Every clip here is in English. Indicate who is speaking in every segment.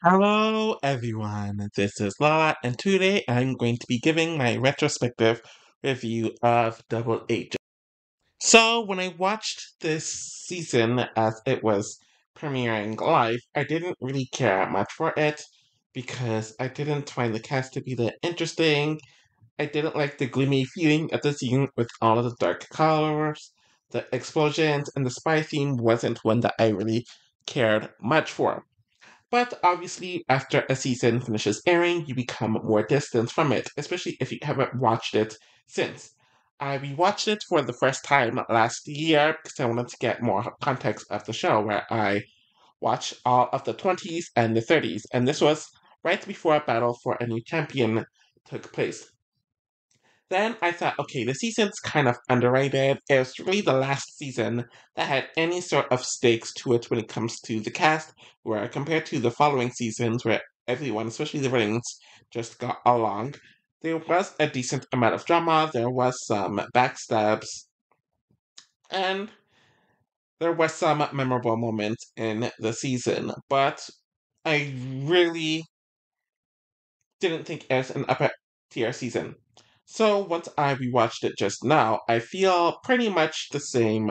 Speaker 1: Hello everyone, this is Lala, and today I'm going to be giving my retrospective review of Double Agent. So, when I watched this season as it was premiering live, I didn't really care much for it because I didn't find the cast to be that interesting. I didn't like the gloomy feeling of the scene with all of the dark colors, the explosions, and the spy theme wasn't one that I really cared much for. But obviously, after a season finishes airing, you become more distant from it, especially if you haven't watched it since. I rewatched it for the first time last year because I wanted to get more context of the show, where I watched all of the 20s and the 30s, and this was right before a battle for a new champion took place. Then I thought, okay, the season's kind of underrated. It was really the last season that had any sort of stakes to it when it comes to the cast, where compared to the following seasons where everyone, especially the villains, just got along, there was a decent amount of drama, there was some backstabs, and there was some memorable moments in the season. But I really didn't think it was an upper tier season. So once I rewatched it just now, I feel pretty much the same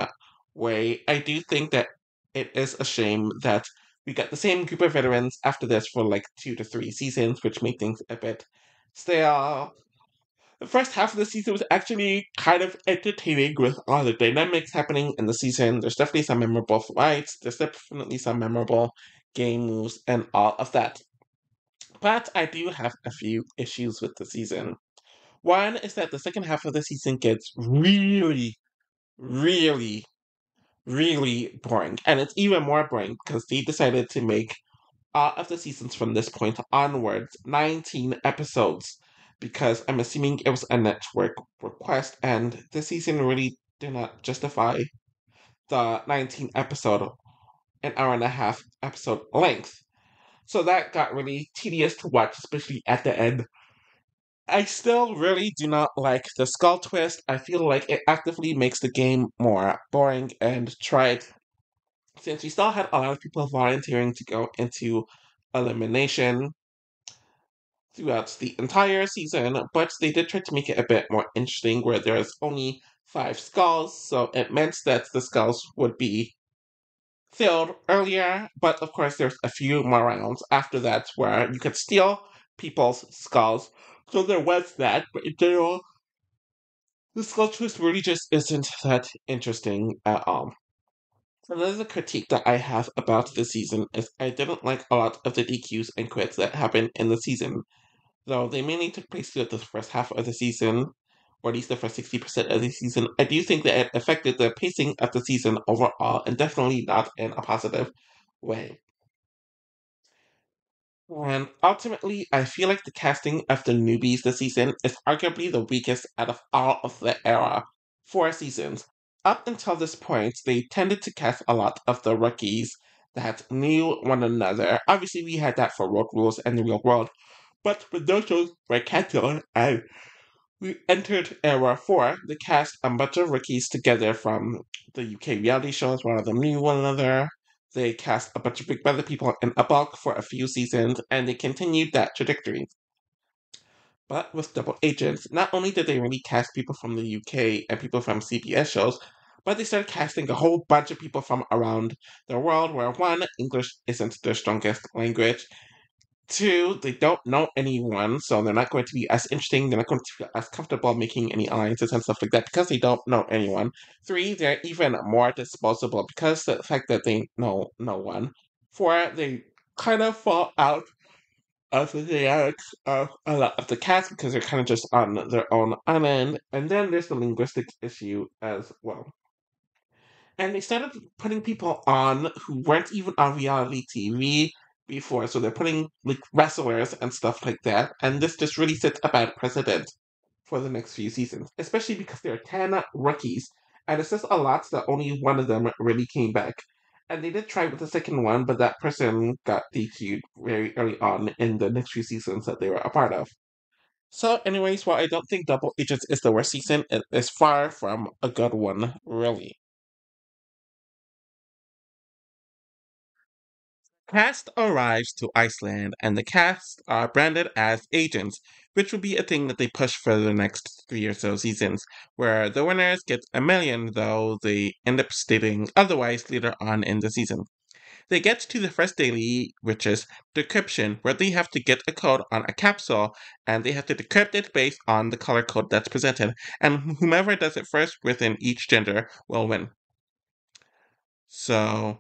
Speaker 1: way. I do think that it is a shame that we got the same group of veterans after this for like 2 to 3 seasons, which made things a bit stale. The first half of the season was actually kind of entertaining with all the dynamics happening in the season. There's definitely some memorable fights, there's definitely some memorable game moves, and all of that. But I do have a few issues with the season. One is that the second half of the season gets really, really, really boring. And it's even more boring because they decided to make all of the seasons from this point onwards 19 episodes. Because I'm assuming it was a network request, and the season really did not justify the 19 episode, an hour and a half episode length. So that got really tedious to watch, especially at the end. I still really do not like the skull twist. I feel like it actively makes the game more boring and tried. Since we still had a lot of people volunteering to go into elimination throughout the entire season, but they did try to make it a bit more interesting where there's only 5 skulls, so it meant that the skulls would be filled earlier, but of course there's a few more rounds after that where you could steal people's skulls. So there was that, but in general, the skull twist really just isn't that interesting at all. Another critique that I have about the season is I didn't like a lot of the DQs and quits that happened in the season. Though they mainly took place throughout the first half of the season, or at least the first 60% of the season, I do think that it affected the pacing of the season overall, and definitely not in a positive way. And ultimately, I feel like the casting of the newbies this season is arguably the weakest out of all of the era. 4 seasons. Up until this point, they tended to cast a lot of the rookies that knew one another. Obviously, we had that for Road Rules and the Real World, but when those shows were canceled and we entered Era 4, they cast a bunch of rookies together from the UK reality shows. One of them knew one another. They cast a bunch of Big Brother people in a bulk for a few seasons, and they continued that trajectory. But with Double Agents, not only did they really cast people from the UK and people from CBS shows, but they started casting a whole bunch of people from around the world where one, English isn't their strongest language, two, they don't know anyone, so they're not going to be as interesting, they're not going to feel as comfortable making any alliances and stuff like that because they don't know anyone. Three, they're even more disposable because of the fact that they know no one. Four, they kind of fall out of the dynamics of a lot of the cast because they're kind of just on their own island. And then there's the linguistic issue as well. And they started putting people on who weren't even on reality TV before, so they're putting like wrestlers and stuff like that. And this just really sets a bad precedent for the next few seasons, especially because there are 10 rookies. And it says a lot that only one of them really came back. And they did try with the second one, but that person got DQ'd very early on in the next few seasons that they were a part of. So, anyways, while I don't think Double Agents is the worst season, it is far from a good one, really. Cast arrives to Iceland, and the cast are branded as agents, which will be a thing that they push for the next 3 or so seasons, where the winners get a million, though they end up stating otherwise later on in the season. They get to the first daily, which is decryption, where they have to get a code on a capsule, and they have to decrypt it based on the color code that's presented, and whomever does it first within each gender will win. So,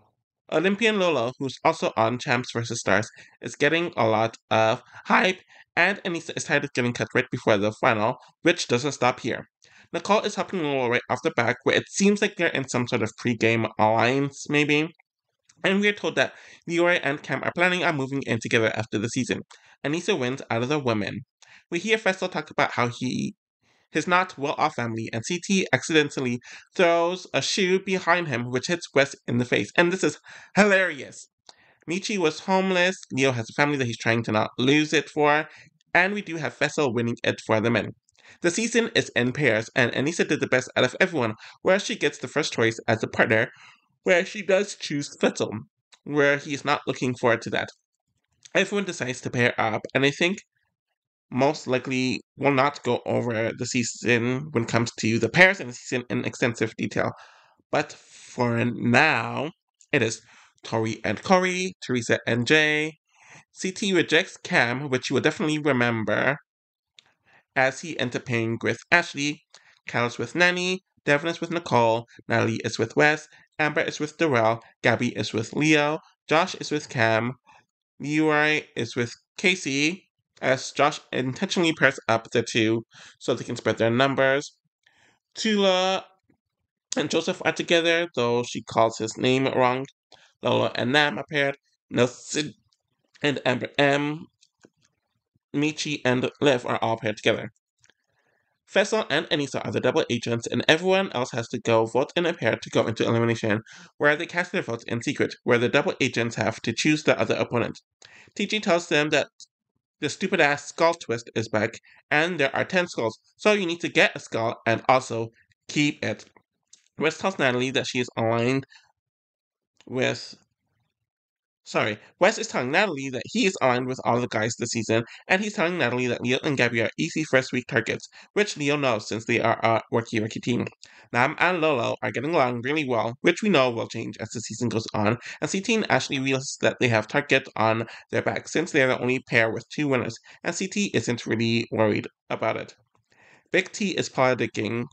Speaker 1: Olympian Lolo, who's also on Champs vs. Stars, is getting a lot of hype, and Anissa is tired of getting cut right before the final, which doesn't stop here. Nicole is helping Lolo right off the back, where it seems like they're in some sort of pre-game alliance, maybe. And we're told that Leroy and Cam are planning on moving in together after the season. Anissa wins out of the women. We hear Fessel talk about how his not well-off family, and CT accidentally throws a shoe behind him, which hits Wes in the face. And this is hilarious. Michi was homeless. Leo has a family that he's trying to not lose it for. And we do have Fessel winning it for the men. The season is in pairs, and Anissa did the best out of everyone, where she gets the first choice as a partner, where she does choose Fessel, where he's not looking forward to that. Everyone decides to pair up, and I think most likely will not go over the season when it comes to the pairs in the season in extensive detail. But for now, it is Tori and Corey, Teresa and Jay. CT rejects Cam, which you will definitely remember, as he ends up pairing with Ashley. Kyle's with Nanny, Devin is with Nicole, Natalie is with Wes, Amber is with Darrell, Gabby is with Leo, Josh is with Cam, Leroy is with Casey, as Josh intentionally pairs up the two so they can spread their numbers. Tula and Joseph are together, though she calls his name wrong. Lola and Nam are paired. Nelson and Amber M, Michi and Liv are all paired together. Fessel and Anissa are the double agents, and everyone else has to go vote in a pair to go into elimination, where they cast their votes in secret, where the double agents have to choose the other opponent. TG tells them that the stupid ass skull twist is back, and there are 10 skulls, so you need to get a skull and also keep it. Wes tells Natalie that she is aligned with. Wes is telling Natalie that he is aligned with all the guys this season, and he's telling Natalie that Leo and Gabby are easy first week targets, which Leo knows since they are a worky team. Nam and Lolo are getting along really well, which we know will change as the season goes on, and CT and Ashley realize that they have targets on their back since they are the only pair with 2 winners, and CT isn't really worried about it. Big T is politicking,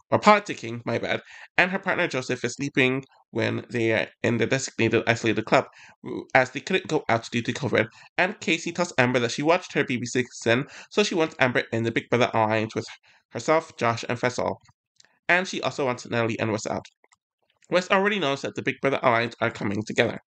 Speaker 1: my bad, and her partner Joseph is sleeping when they are in the designated isolated club, as they couldn't go out due to COVID. And Casey tells Amber that she watched her BBC season, so she wants Amber in the Big Brother alliance with herself, Josh, and Fessel. And she also wants Nelly and Wes out. Wes already knows that the Big Brother alliance are coming together.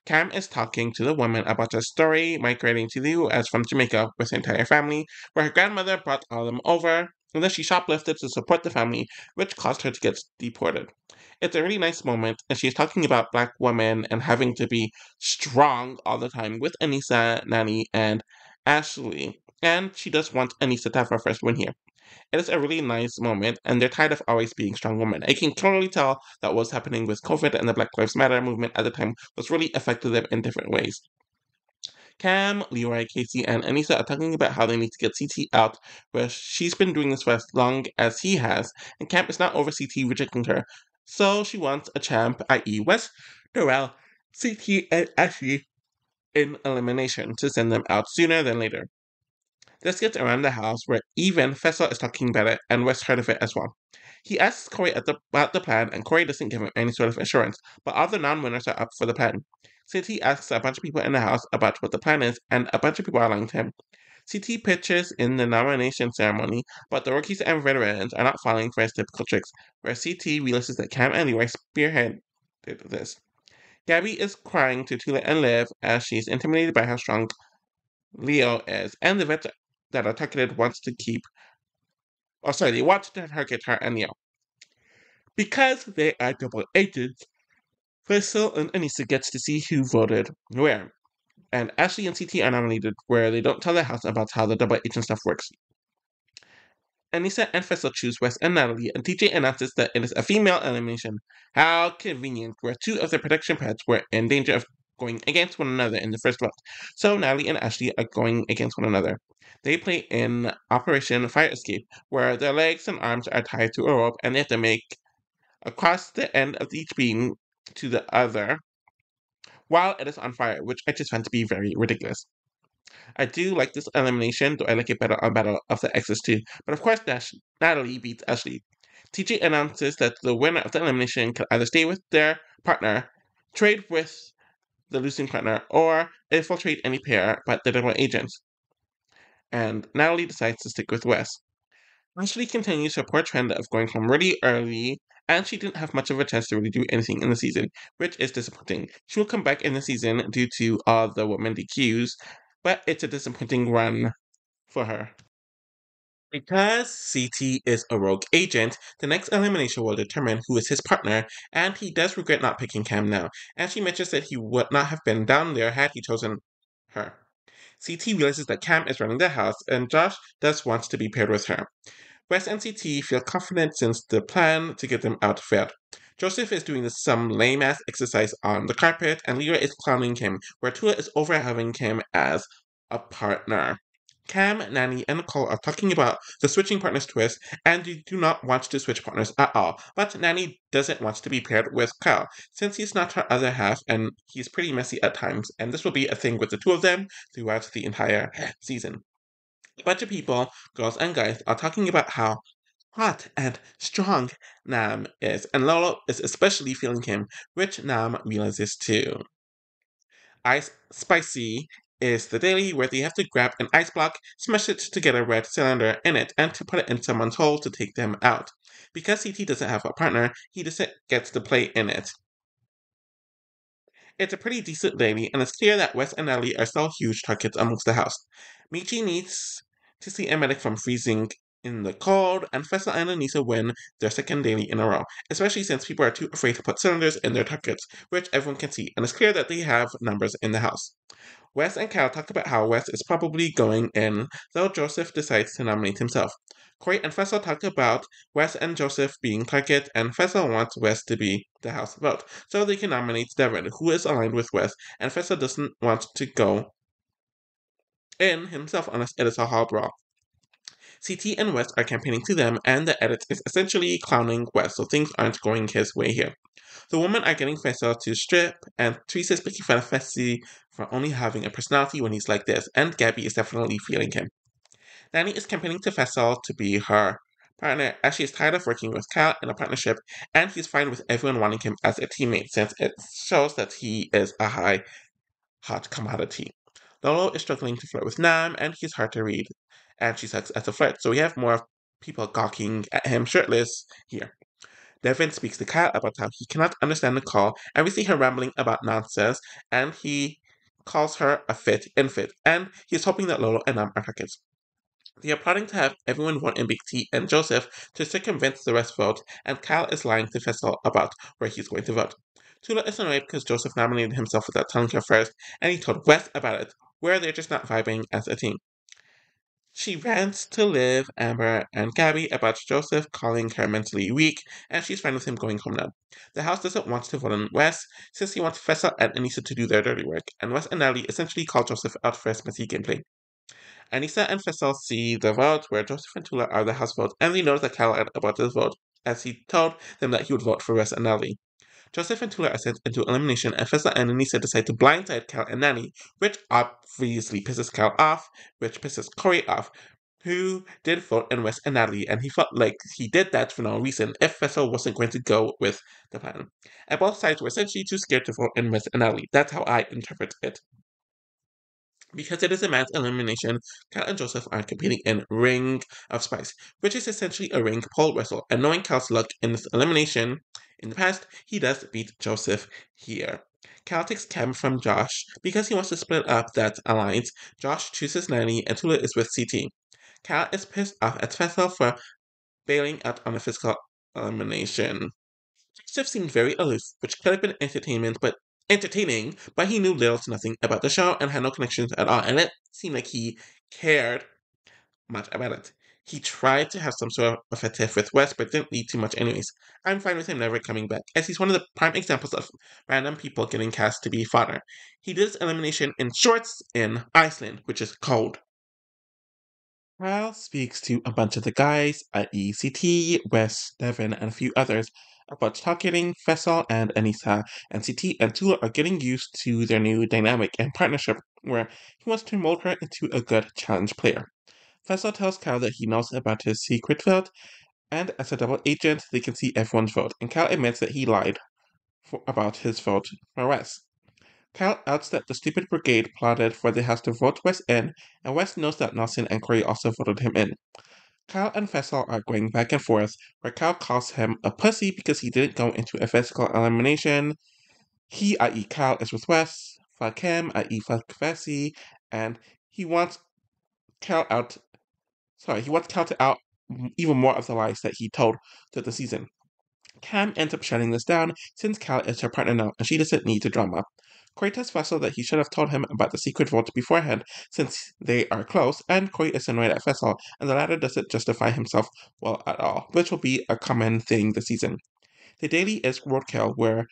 Speaker 1: Cam is talking to the woman about her story migrating to the US from Jamaica with her entire family, where her grandmother brought all of them over, and then she shoplifted to support the family, which caused her to get deported. It's a really nice moment, and she's talking about black women and having to be strong all the time with Anissa, Nani, and Ashley. And she does want Anissa to have her first win here. It is a really nice moment, and they're tired of always being strong women. I can totally tell that what was happening with COVID and the Black Lives Matter movement at the time was really affecting them in different ways. Cam, Leroy, Casey, and Anissa are talking about how they need to get CT out, where she's been doing this for as long as he has, and Cam is not over CT rejecting her. So she wants a champ, i.e. Wes, Darrell, CT, and Ashley in elimination to send them out sooner than later. This gets around the house where even Fessel is talking about it, and Wes heard of it as well. He asks Corey about the plan, and Corey doesn't give him any sort of assurance, but all the non-winners are up for the plan. CT asks a bunch of people in the house about what the plan is, and a bunch of people are lying to him. CT pitches in the nomination ceremony, but the rookies and veterans are not falling for his typical tricks, where CT realizes that Cam and Leroy spearheaded this. Gabby is crying to Tula and Liv as she's intimidated by how strong Leo is, and the vet that are targeted wants to keep. They want to target her and Leo. Because they are double agents, Crystal and Anissa gets to see who voted where. And Ashley and CT are nominated, where they don't tell the house about how the double agent stuff works. Anissa and Fessel choose Wes and Natalie, and TJ announces that it is a female elimination. How convenient, where 2 of their protection pets were in danger of going against one another in the first vote. So Natalie and Ashley are going against one another. They play in Operation Fire Escape, where their legs and arms are tied to a rope and they have to make across the end of each beam to the other while it is on fire, which I just find to be very ridiculous. I do like this elimination, though I like it better on Battle of the Exes too. But of course, Natalie beats Ashley. TJ announces that the winner of the elimination can either stay with their partner, trade with the losing partner, or infiltrate any pair but the double agents. And Natalie decides to stick with Wes. Ashley continues her poor trend of going home really early, and she didn't have much of a chance to really do anything in the season, which is disappointing. She will come back in the season due to all the women DQs, but it's a disappointing run for her. Because CT is a rogue agent, the next elimination will determine who is his partner, and he does regret not picking Cam now, and she mentions that he would not have been down there had he chosen her. CT realizes that Cam is running the house, and Josh does want to be paired with her. Wes and CT feel confident since the plan to get them out failed. Joseph is doing some lame-ass exercise on the carpet, and Lyra is clowning him, where Tula is over having him as a partner. Cam, Nanny, and Nicole are talking about the switching partners twist, and they do not want to switch partners at all. But Nanny doesn't want to be paired with Kyle, since he's not her other half, and he's pretty messy at times, and this will be a thing with the two of them throughout the entire season. A bunch of people, girls and guys, are talking about how hot and strong Nam is, and Lolo is especially feeling him, which Nam realizes too. Ice Spicy is the daily where they have to grab an ice block, smash it to get a red cylinder in it, and to put it in someone's hole to take them out. Because CT doesn't have a partner, he doesn't get to play in it. It's a pretty decent daily, and it's clear that Wes and Ellie are still huge targets amongst the house. Michi needs to see a medic from freezing in the cold, and Fessa and Anissa win their second daily in a row, especially since people are too afraid to put cylinders in their targets, which everyone can see, and it's clear that they have numbers in the house. Wes and Cal talk about how Wes is probably going in, though Joseph decides to nominate himself. Corey and Fessel talk about Wes and Joseph being target, and Fessel wants Wes to be the house vote, so they can nominate Devin, who is aligned with Wes, and Fessel doesn't want to go in himself unless it is a hard brawl. CT and Wes are campaigning to them, and the edit is essentially clowning Wes, so things aren't going his way here. The women are getting Fessel to strip, and Teresa is making fun of Fessy for only having a personality when he's like this, and Gabby is definitely feeling him. Danny is campaigning to Fessel to be her partner, as she is tired of working with Cal in a partnership, and he's fine with everyone wanting him as a teammate since it shows that he is a hot commodity. Lolo is struggling to flirt with Nam, and he's hard to read, and she sucks at a flirt, so we have more people gawking at him shirtless here. Devin speaks to Cal about how he cannot understand Nicole, and we see her rambling about nonsense, and he calls her a fit infant, and he's hoping that Lolo and Nam are targets. They are plotting to have everyone vote in Big T and Joseph to circumvent the rest vote, and Cal is lying to Fessel about where he's going to vote. Tula is annoyed because Joseph nominated himself without telling her first, and he told Wes about it, where they're just not vibing as a team. She rants to Liv, Amber, and Gabby about Joseph calling her mentally weak, and she's fine with him going home now. The house doesn't want to vote on Wes, since he wants Fessel and Anissa to do their dirty work, and Wes and Natalie essentially call Joseph out for his messy gameplay. Anissa and Fessel see the vote where Joseph and Tula are the house vote, and they notice that Cal lied about this vote, as he told them that he would vote for Wes and Natalie. Joseph and Tula are sent into elimination, and Fessel and Anissa decide to blindside Cal and Nanny, which obviously pisses Cal off, which pisses Corey off, who did vote in Wes and Natalie, and he felt like he did that for no reason if Fessel wasn't going to go with the plan. And both sides were essentially too scared to vote in Wes and Natalie. That's how I interpret it. Because it is a mass elimination, Cal and Joseph are competing in Ring of Spice, which is essentially a ring pole wrestle. And knowing Cal's luck in this elimination in the past, he does beat Joseph here. Cal takes Cam from Josh because he wants to split up that alliance. Josh chooses Nanny, and Tula is with CT. Cal is pissed off at Fessel for bailing out on a physical elimination. Joseph seemed very aloof, which could have been entertaining, but he knew little to nothing about the show and had no connections at all, and it seemed like he cared much about it. He tried to have some sort of a tiff with West, but didn't lead too much anyways. I'm fine with him never coming back, as he's one of the prime examples of random people getting cast to be fodder. He did his elimination in shorts in Iceland, which is cold. Kyle speaks to a bunch of the guys, i.e. CT, Wes, Devin, and a few others, about targeting Fessel and Anissa, and CT and Tula are getting used to their new dynamic and partnership where he wants to mold her into a good challenge player. Fessel tells Kyle that he knows about his secret vote, and as a double agent, they can see everyone's vote, and Kyle admits that he lied about his vote for Wes. Kyle outs that the stupid brigade plotted for the House to vote Wes in, and Wes knows that Nelson and Corey also voted him in. Kyle and Fessel are going back and forth, where Kyle calls him a pussy because he didn't go into a physical elimination. He, i.e. Kyle, is with Wes, fuck him, i.e. fuck Fessy, and he wants Kyle out. He wants Kyle to out even more of the lies that he told through the season. Cam ends up shutting this down since Cal is her partner now and she doesn't need the drama. Corey tells Fessel that he should have told him about the secret vote beforehand since they are close, and Corey is annoyed at Fessel, and the latter doesn't justify himself well at all, which will be a common thing this season. The daily is roadkill, where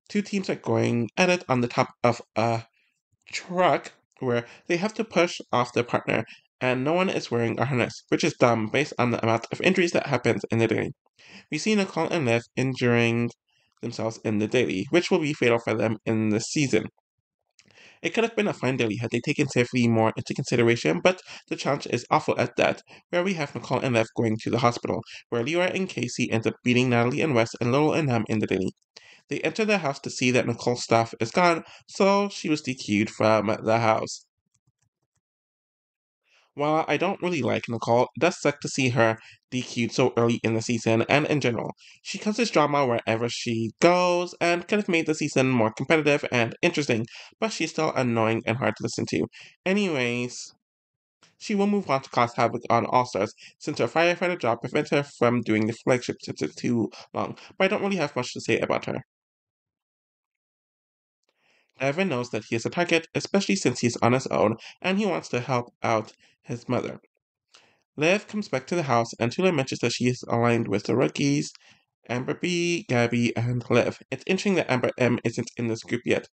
Speaker 1: two teams are going at it on the top of a truck where they have to push off their partner, and no one is wearing a harness, which is dumb based on the amount of injuries that happens in the daily. We see Nicole and Liv injuring themselves in the daily, which will be fatal for them in the season. It could have been a fine daily had they taken safety more into consideration, but the challenge is awful at that, where we have Nicole and Liv going to the hospital, where Leora and Casey end up beating Natalie and Wes and Lil and Ham in the daily. They enter the house to see that Nicole's stuff is gone, so she was DQ'd from the house. While I don't really like Nicole, it does suck to see her DQ'd so early in the season and in general. She causes drama wherever she goes and could have made the season more competitive and interesting, but she's still annoying and hard to listen to. Anyways, she will move on to cause havoc on All Stars since her firefighter job prevents her from doing the flagship shifts too long, but I don't really have much to say about her. Evan knows that he is a target, especially since he's on his own and he wants to help out his mother. Liv comes back to the house, and Tula mentions that she is aligned with the rookies, Amber B, Gabby, and Liv. It's interesting that Amber M isn't in this group yet.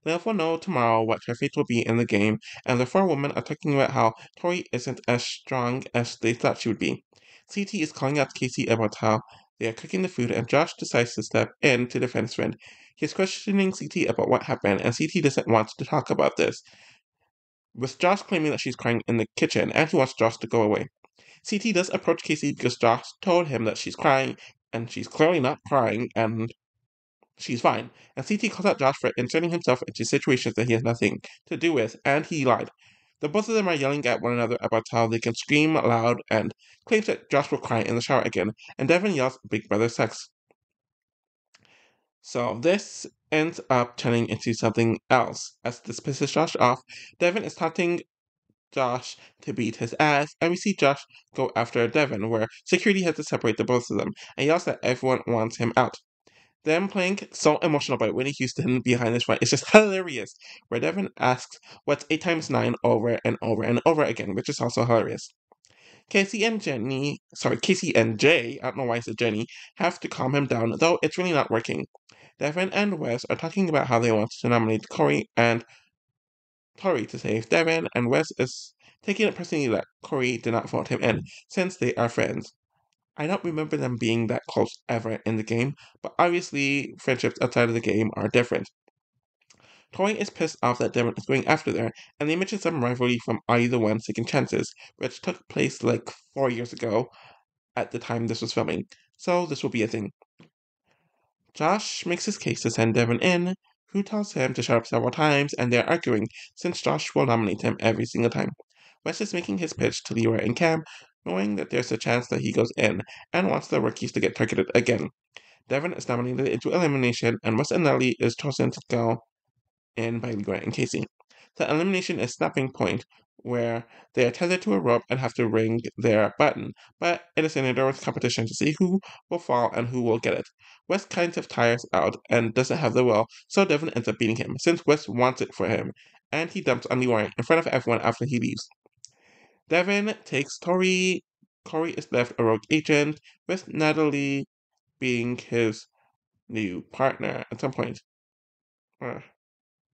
Speaker 1: Liv will know tomorrow what her fate will be in the game, and the four women are talking about how Tori isn't as strong as they thought she would be. CT is calling out Casey about how they are cooking the food, and Josh decides to step in to defend his friend. He is questioning CT about what happened, and CT doesn't want to talk about this, with Josh claiming that she's crying in the kitchen, and he wants Josh to go away. CT does approach Casey because Josh told him that she's crying, and she's clearly not crying, and she's fine. And CT calls out Josh for inserting himself into situations that he has nothing to do with, and he lied. The both of them are yelling at one another about how they can scream loud and claims that Josh will cry in the shower again, and Devin yells Big Brother sucks. So this ends up turning into something else. As this pisses Josh off, Devin is taunting Josh to beat his ass, and we see Josh go after Devin, where security has to separate the both of them, and yells that everyone wants him out. Them playing So Emotional by Whitney Houston behind this fight is just hilarious, where Devin asks what's 8 times 9 over and over and over again, which is also hilarious. Casey and Jay, I don't know why I said Jenny, have to calm him down, though it's really not working. Devin and Wes are talking about how they want to nominate Corey and Tori to save Devin, and Wes is taking it personally that Corey did not vote him in, since they are friends. I don't remember them being that close ever in the game, but obviously friendships outside of the game are different. Tori is pissed off that Devin is going after her, and they mention some rivalry from Either One Second Chances, which took place like 4 years ago at the time this was filming, so this will be a thing. Josh makes his case to send Devin in, who tells him to shut up several times, and they're arguing, since Josh will nominate him every single time. Wes is making his pitch to Leroy and Cam, knowing that there's a chance that he goes in, and wants the rookies to get targeted again. Devin is nominated into elimination, and Wes and Nelly is chosen to go in by Leroy and Casey. The elimination is snapping point, where they are tethered to a rope and have to ring their button, but it is an endurance competition to see who will fall and who will get it. Wes kind of tires out and doesn't have the will, so Devin ends up beating him, since Wes wants it for him, and he dumps on Leroy in front of everyone after he leaves. Devin takes Tori Corey is left a rogue agent, with Natalie being his new partner at some point. Or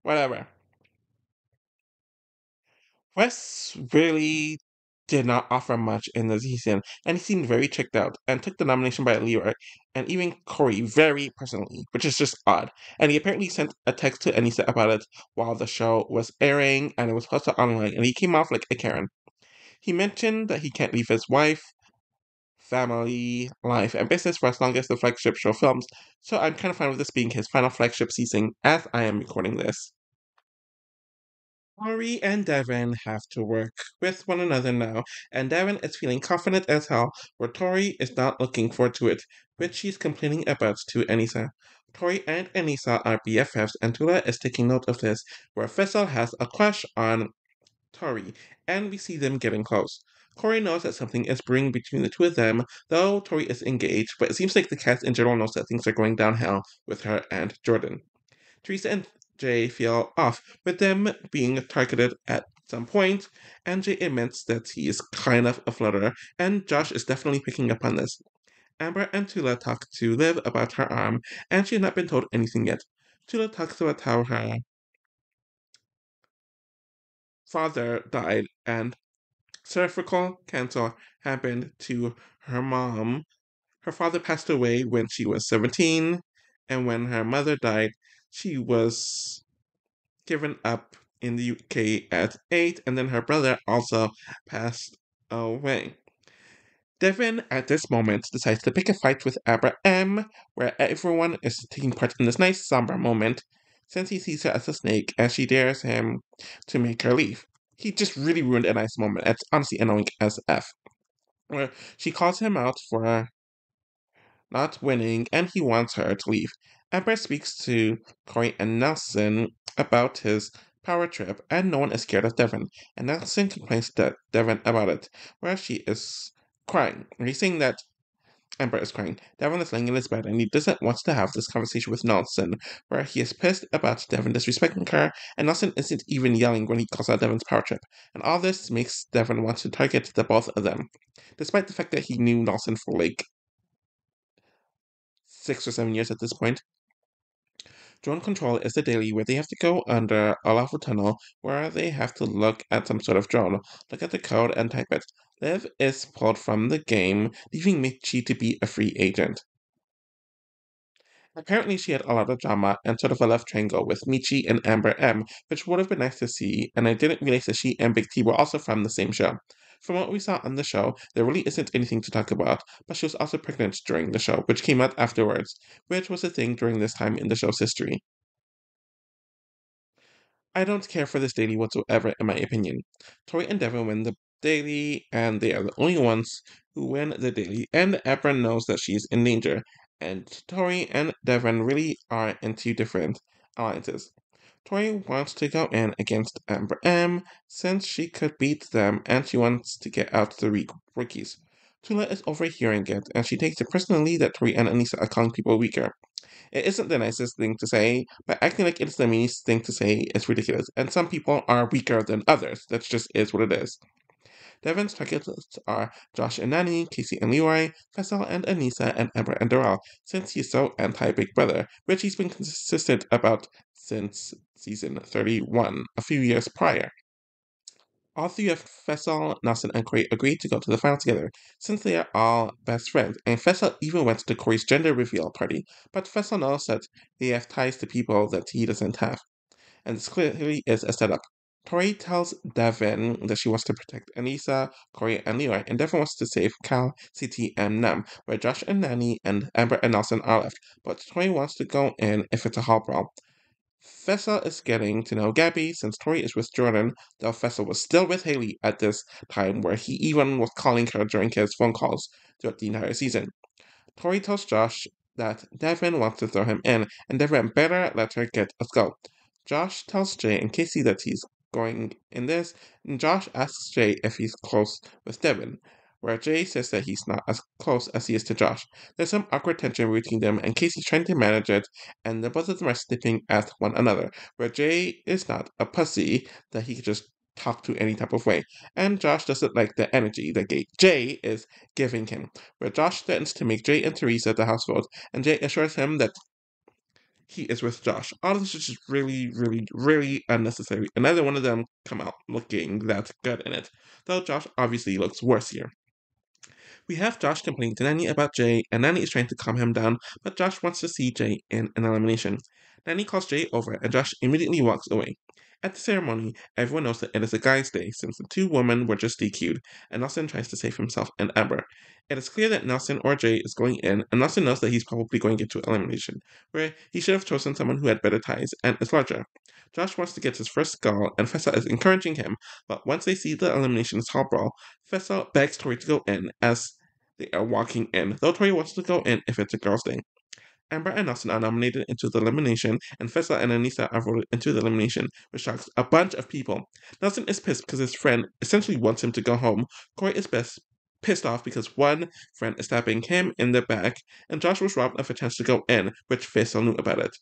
Speaker 1: whatever. Wes really did not offer much in the season, and he seemed very checked out, and took the nomination by Leroy, and even Corey very personally, which is just odd. And he apparently sent a text to Anissa about it while the show was airing, and it was posted online, and he came off like a Karen. He mentioned that he can't leave his wife, family, life, and business for as long as the flagship show films, so I'm kind of fine with this being his final flagship season as I am recording this. Tori and Devin have to work with one another now, and Devin is feeling confident as hell, where Tori is not looking forward to it, which she's complaining about to Anissa. Tori and Anissa are BFFs, and Tula is taking note of this, where Faisal has a crush on Tori, and we see them getting close. Corey knows that something is brewing between the two of them, though Tori is engaged, but it seems like the cast in general knows that things are going downhill with her and Jordan. Teresa and Jay feel off, with them being targeted at some point, and Jay admits that he is kind of a flirter, and Josh is definitely picking up on this. Amber and Tula talk to Liv about her arm, and she has not been told anything yet. Tula talks about how her father died, and cervical cancer happened to her mom. Her father passed away when she was 17, and when her mother died, she was given up in the UK at 8, and then her brother also passed away. Devin, at this moment, decides to pick a fight with Abra M, where everyone is taking part in this nice somber moment, since he sees her as a snake and she dares him to make her leave. He just really ruined a nice moment. It's honestly annoying as F. Where she calls him out for not winning, and he wants her to leave. Amber speaks to Corey and Nelson about his power trip, and no one is scared of Devon. And Nelson complains to Devon about it, where she is crying. He's saying that Amber is crying. Devon is laying in his bed, and he doesn't want to have this conversation with Nelson, where he is pissed about Devon disrespecting her, and Nelson isn't even yelling when he calls out Devon's power trip. And all this makes Devon want to target the both of them, despite the fact that he knew Nelson for like 6 or 7 years at this point. Drone control is the daily where they have to go under a lava tunnel where they have to look at some sort of drone, look at the code, and type it. Liv is pulled from the game, leaving Michi to be a free agent. Apparently, she had a lot of drama and sort of a love triangle with Michi and Amber M, which would have been nice to see, and I didn't realize that she and Big T were also from the same show. From what we saw on the show, there really isn't anything to talk about, but she was also pregnant during the show, which came out afterwards, which was a thing during this time in the show's history. I don't care for this daily whatsoever, in my opinion. Tori and Devin win the daily, and they are the only ones who win the daily, and Amber knows that she's in danger. And Tori and Devin really are in two different alliances. Tori wants to go in against Amber M since she could beat them, and she wants to get out the rookies. Tula is overhearing it, and she takes it personally that Tori and Anissa are calling people weaker. It isn't the nicest thing to say, but acting like it's the meanest thing to say is ridiculous, and some people are weaker than others. That just is what it is. Devin's targets are Josh and Nani, Casey and Leroy, Faisal and Anissa, and Amber and Doral, since he's so anti-Big Brother, which he's been consistent about since season 31, a few years prior. All three of Faisal, Nelson, and Corey agreed to go to the final together, since they are all best friends, and Faisal even went to Corey's gender reveal party, but Faisal knows that they have ties to people that he doesn't have, and this clearly is a setup. Corey tells Devin that she wants to protect Anissa, Corey, and Leroy, and Devin wants to save Cal, CT, and Nam, where Josh and Nani and Amber and Nelson are left, but Corey wants to go in if it's a hall brawl. Fessa is getting to know Gabby since Tori is with Jordan, though Fessa was still with Haley at this time, where he even was calling her during his phone calls throughout the entire season. Tori tells Josh that Devin wants to throw him in, and Devin better let her get a skull. Josh tells Jay and Casey that he's going in this, and Josh asks Jay if he's close with Devin, where Jay says that he's not as close as he is to Josh. There's some awkward tension between them, and Casey's trying to manage it, and the both of them are snipping at one another, where Jay is not a pussy that he could just talk to any type of way. And Josh doesn't like the energy that Jay is giving him, where Josh threatens to make Jay and Teresa the house vote, and Jay assures him that he is with Josh. All this is just really, really, really unnecessary, and neither one of them come out looking that good in it, though Josh obviously looks worse here. We have Josh complaining to Nanny about Jay, and Nanny is trying to calm him down, but Josh wants to see Jay in an elimination. Nanny calls Jay over, and Josh immediately walks away. At the ceremony, everyone knows that it is a guy's day since the two women were just DQ'd, and Nelson tries to save himself and Amber. It is clear that Nelson or Jay is going in, and Nelson knows that he's probably going into elimination, where he should have chosen someone who had better ties and is larger. Josh wants to get his first skull, and Fessa is encouraging him, but once they see the eliminations hall brawl, Fessa begs Tori to go in as they are walking in, though Tori wants to go in if it's a girl's day. Amber and Nelson are nominated into the elimination, and Fessa and Anissa are voted into the elimination, which shocks a bunch of people. Nelson is pissed because his friend essentially wants him to go home. Corey is pissed off because one friend is stabbing him in the back, and Josh was robbed of a chance to go in, which Fessa knew about it.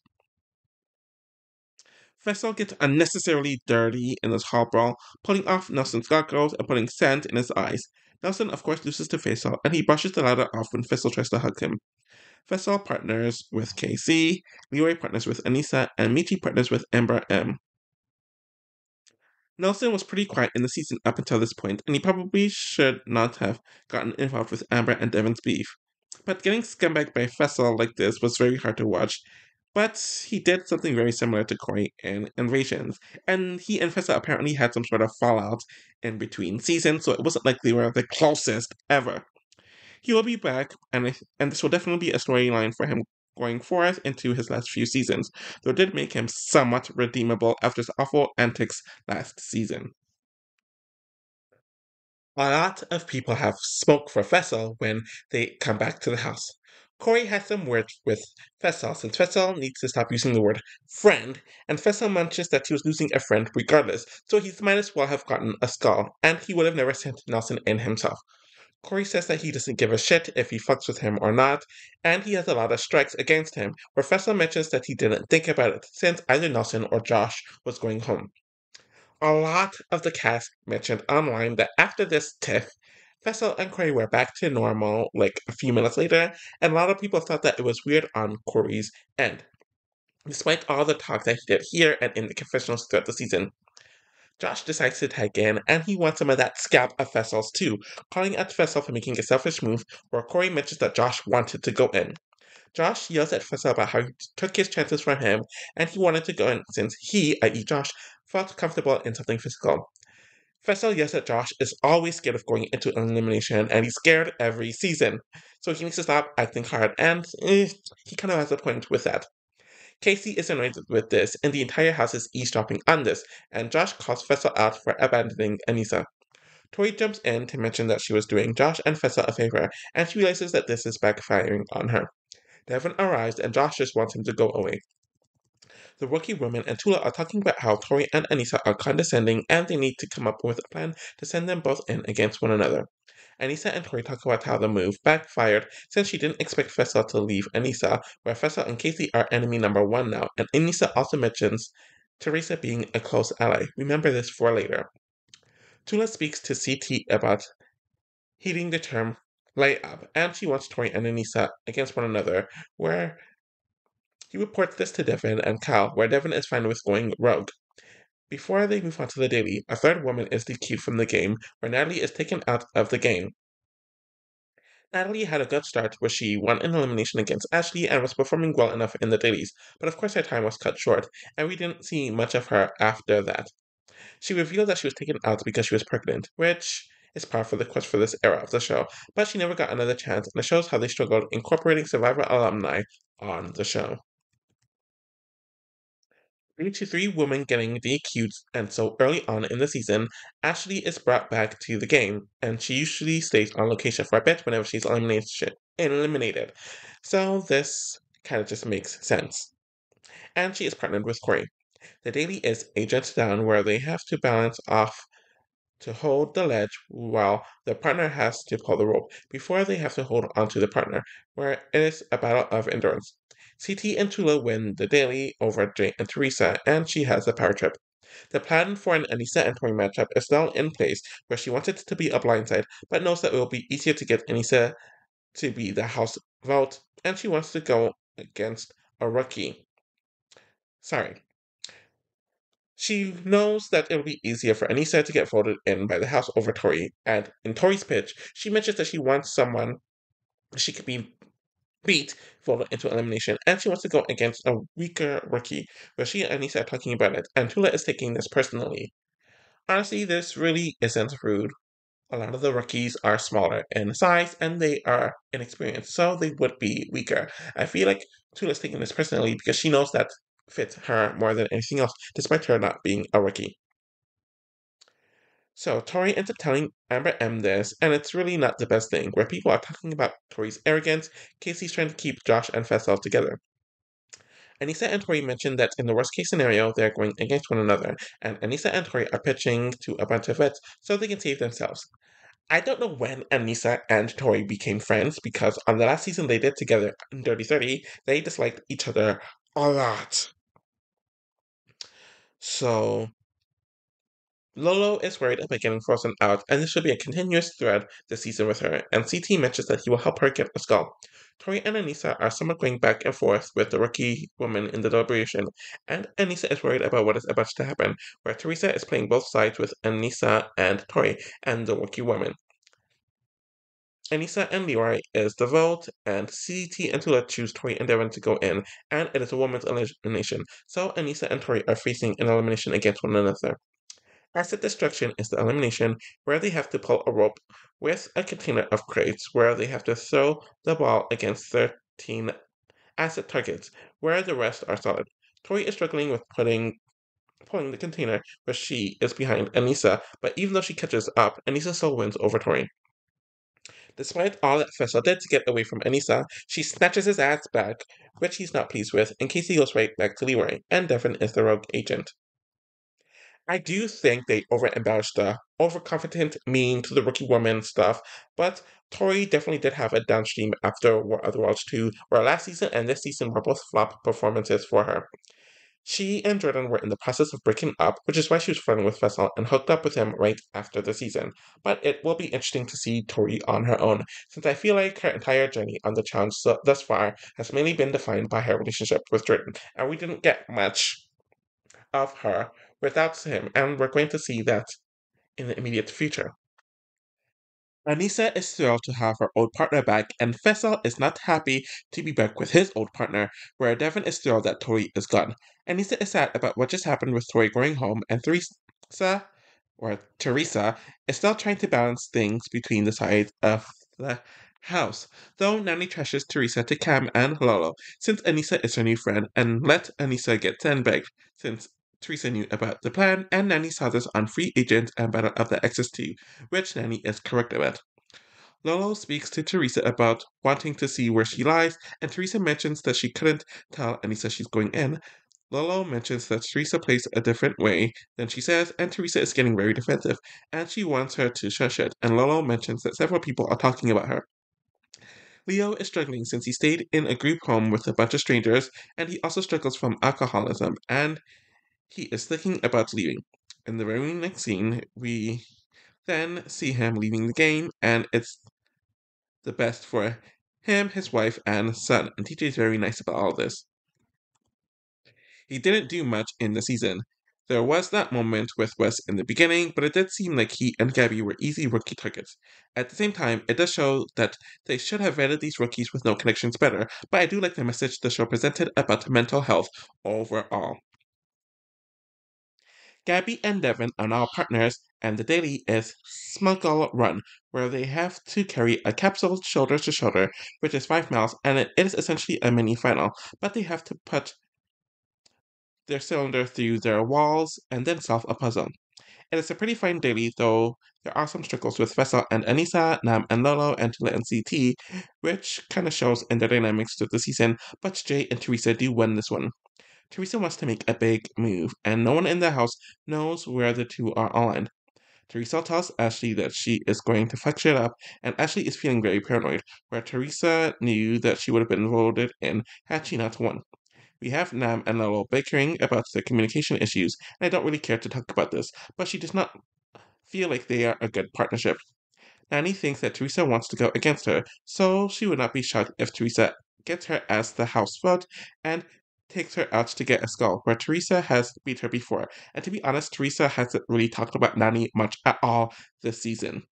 Speaker 1: Fessa gets unnecessarily dirty in this hall brawl, pulling off Nelson's goggles and putting sand in his eyes. Nelson, of course, loses to Faisal, and he brushes the ladder off when Faisal tries to hug him. Faisal partners with KC, Leroy partners with Anissa, and Michi partners with Amber M. Nelson was pretty quiet in the season up until this point, and he probably should not have gotten involved with Amber and Devin's beef. But getting scumbagged by Faisal like this was very hard to watch. But he did something very similar to Corey in Invasions, and he and Fessa apparently had some sort of fallout in between seasons, so it wasn't like they were the closest ever. He will be back, and this will definitely be a storyline for him going forth into his last few seasons, though it did make him somewhat redeemable after his awful antics last season. A lot of people have smoke for Fessel when they come back to the house. Corey has some words with Fessel since Fessel needs to stop using the word friend, and Fessel mentions that he was losing a friend regardless, so he might as well have gotten a skull, and he would have never sent Nelson in himself. Corey says that he doesn't give a shit if he fucks with him or not, and he has a lot of strikes against him, where Fessel mentions that he didn't think about it since either Nelson or Josh was going home. A lot of the cast mentioned online that after this tiff, Fessel and Corey were back to normal like a few minutes later, and a lot of people thought that it was weird on Corey's end, despite all the talk that he did here and in the confessionals throughout the season. Josh decides to tag in, and he wants some of that scab of Fessel's too, calling out Fessel for making a selfish move, where Corey mentions that Josh wanted to go in. Josh yells at Fessel about how he took his chances from him, and he wanted to go in since he, i.e. Josh, felt comfortable in something physical. Fessel yells that Josh is always scared of going into elimination, and he's scared every season. So he needs to stop acting hard, and he kind of has a point with that. Casey is annoyed with this, and the entire house is eavesdropping on this, and Josh calls Fessel out for abandoning Anissa. Tori jumps in to mention that she was doing Josh and Fessel a favor, and she realizes that this is backfiring on her. Devin arrives, and Josh just wants him to go away. The rookie woman and Tula are talking about how Tori and Anissa are condescending, and they need to come up with a plan to send them both in against one another. Anissa and Tori talk about how the move backfired since she didn't expect Fessel to leave Anissa, where Fessel and Casey are enemy number one now, and Anissa also mentions Teresa being a close ally. Remember this for later. Tula speaks to CT about hating the term layup, and she wants Tori and Anissa against one another, where he reports this to Devin and Cal, where Devin is fine with going rogue. Before they move on to the daily, a third woman is DQ'd from the game, where Natalie is taken out of the game. Natalie had a good start where she won an elimination against Ashley and was performing well enough in the dailies, but of course her time was cut short, and we didn't see much of her after that. She revealed that she was taken out because she was pregnant, which is par for the course for this era of the show, but she never got another chance, and it shows how they struggled incorporating Survivor alumni on the show. Due to three women getting DQ'd and so early on in the season, Ashley is brought back to the game, and she usually stays on location for a bit whenever she's eliminated. So this kind of just makes sense. And she is partnered with Corey. The daily is Agent Down, where they have to balance off to hold the ledge while the partner has to pull the rope before they have to hold onto the partner, where it is a battle of endurance. CT and Tula win the daily over Jay and Teresa, and she has a power trip. The plan for an Anissa and Tori matchup is now in place, where she wants it to be a blindside, but knows that it will be easier to get Anissa to be the house vote, and she wants to go against a rookie. Sorry. She knows that it'll be easier for Anissa to get voted in by the house over Tori, and in Tori's pitch, she mentions that she wants someone she could be beat, voted into elimination, and she wants to go against a weaker rookie, where she and Anissa are talking about it, and Tula is taking this personally. Honestly, this really isn't rude. A lot of the rookies are smaller in size and they are inexperienced, so they would be weaker. I feel like Tula's taking this personally because she knows that fits her more than anything else, despite her not being a rookie. So Tori ends up telling Amber M this, and it's really not the best thing, where people are talking about Tori's arrogance, Casey's trying to keep Josh and Fessel together. Anissa and Tori mentioned that in the worst case scenario, they're going against one another, and Anissa and Tori are pitching to a bunch of vets so they can save themselves. I don't know when Anissa and Tori became friends because on the last season they did together in Dirty 30, they disliked each other a lot. So Lolo is worried about getting frozen out, and this should be a continuous thread this season with her, and CT mentions that he will help her get a skull. Tori and Anissa are somewhat going back and forth with the rookie woman in the deliberation, and Anissa is worried about what is about to happen, where Teresa is playing both sides with Anissa and Tori and the rookie woman. Anissa and Leroy is the vote, and CT and Tula choose Tori and Devin to go in, and it is a woman's elimination, so Anissa and Tori are facing an elimination against one another. Asset destruction is the elimination where they have to pull a rope with a container of crates where they have to throw the ball against 13 asset targets, where the rest are solid. Tori is struggling with pulling the container, where she is behind Anissa, but even though she catches up, Anissa still wins over Tori. Despite all that Fessel did to get away from Anissa, she snatches his ass back, which he's not pleased with, and Casey goes right back to Leroy, and Devin is the rogue agent. I do think they over-embellished the overconfident, mean to the rookie woman stuff, but Tori definitely did have a downstream after War of the Worlds 2, where last season and this season were both flop performances for her. She and Jordan were in the process of breaking up, which is why she was flirting with Fessel and hooked up with him right after the season. But it will be interesting to see Tori on her own, since I feel like her entire journey on the challenge thus far has mainly been defined by her relationship with Jordan, and we didn't get much of her without him, and we're going to see that in the immediate future. Anissa is thrilled to have her old partner back, and Fessel is not happy to be back with his old partner, where Devin is thrilled that Tori is gone. Anissa is sad about what just happened with Tori going home, and Teresa, is still trying to balance things between the sides of the house. Though Nanny trashes Teresa to Cam and Lolo, since Anissa is her new friend, and let Anissa get sandbagged, since Teresa knew about the plan, and Nanny saw this on Free Agent and Battle of the Exes 2, which Nanny is correct about. Lolo speaks to Teresa about wanting to see where she lies, and Teresa mentions that she couldn't tell Anissa she's going in. Lolo mentions that Teresa plays a different way than she says, and Teresa is getting very defensive, and she wants her to shush it, and Lolo mentions that several people are talking about her. Leo is struggling since he stayed in a group home with a bunch of strangers, and he also struggles from alcoholism, and he is thinking about leaving. In the very next scene, we then see him leaving the game, and it's the best for him, his wife, and son. And TJ is very nice about all this. He didn't do much in the season. There was that moment with Wes in the beginning, but it did seem like he and Gabby were easy rookie targets. At the same time, it does show that they should have vetted these rookies with no connections better, but I do like the message the show presented about mental health overall. Gabby and Devin are now partners, and the daily is Smuggle Run, where they have to carry a capsule shoulder to shoulder, which is 5 miles, and it is essentially a mini final, but they have to put their cylinder through their walls and then solve a puzzle. It is a pretty fine daily, though there are some struggles with Vessa and Anissa, Nam and Lolo, and Tula and CT, which kind of shows in their dynamics through the season, but Jay and Teresa do win this one. Teresa wants to make a big move, and no one in the house knows where the two are aligned. Teresa tells Ashley that she is going to fuck shit up, and Ashley is feeling very paranoid, where Teresa knew that she would have been voted in had she not won. We have Nam and Lolo bickering about their communication issues, and I don't really care to talk about this, but she does not feel like they are a good partnership. Nanny thinks that Teresa wants to go against her, so she would not be shocked if Teresa gets her as the house vote and takes her out to get a skull, where Teresa has beat her before. And to be honest, Teresa hasn't really talked about Nanny much at all this season.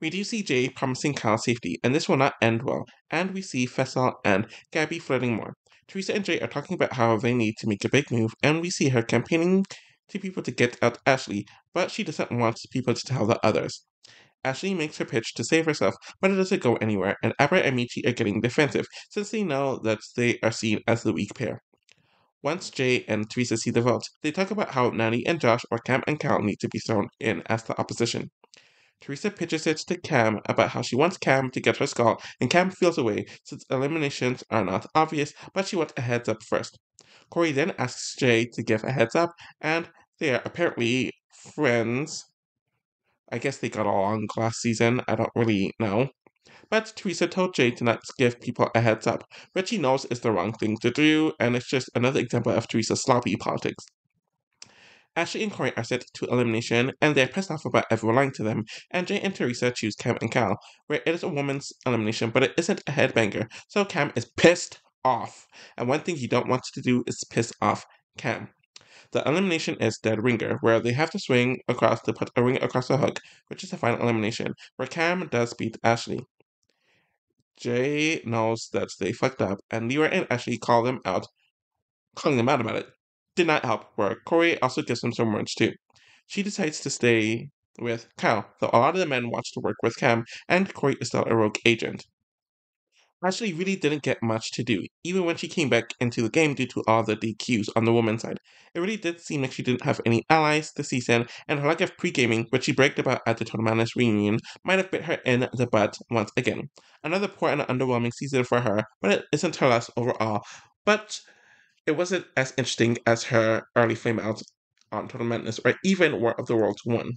Speaker 1: We do see Jay promising Kyle safety, and this will not end well, and we see Fessel and Gabby flirting more. Teresa and Jay are talking about how they need to make a big move, and we see her campaigning to people to get out Ashley, but she doesn't want people to tell the others. Ashley makes her pitch to save herself, but it doesn't go anywhere, and Abra and Michi are getting defensive, since they know that they are seen as the weak pair. Once Jay and Teresa see the vote, they talk about how Nanny and Josh or Cam and Cal need to be thrown in as the opposition. Teresa pitches it to Cam about how she wants Cam to get her skull, and Cam feels away since eliminations are not obvious, but she wants a heads up first. Corey then asks Jay to give a heads up, and they are apparently friends. I guess they got along last season, I don't really know. But Teresa told Jay to not give people a heads up, which she knows is the wrong thing to do, and it's just another example of Teresa's sloppy politics. Ashley and Corey are sent to elimination, and they're pissed off about everyone lying to them, and Jay and Teresa choose Cam and Cal, where it is a woman's elimination, but it isn't a headbanger, so Cam is pissed off. And one thing he don't want to do is piss off Cam. The elimination is Dead Ringer, where they have to swing across to put a ring across a hook, which is the final elimination, where Cam does beat Ashley. Jay knows that they fucked up, and Leroy and Ashley calling them out about it. Did not help, where Corey also gives them some words too. She decides to stay with Cal, though a lot of the men wants to work with Cam, and Corey is still a rogue agent. Ashley really didn't get much to do, even when she came back into the game due to all the DQs on the women's side. It really did seem like she didn't have any allies this season, and her lack of pre-gaming, which she bragged about at the Total Madness reunion, might have bit her in the butt once again. Another poor and underwhelming season for her, but it isn't her last overall. But it wasn't as interesting as her early flameouts on Total Madness, or even War of the Worlds 1.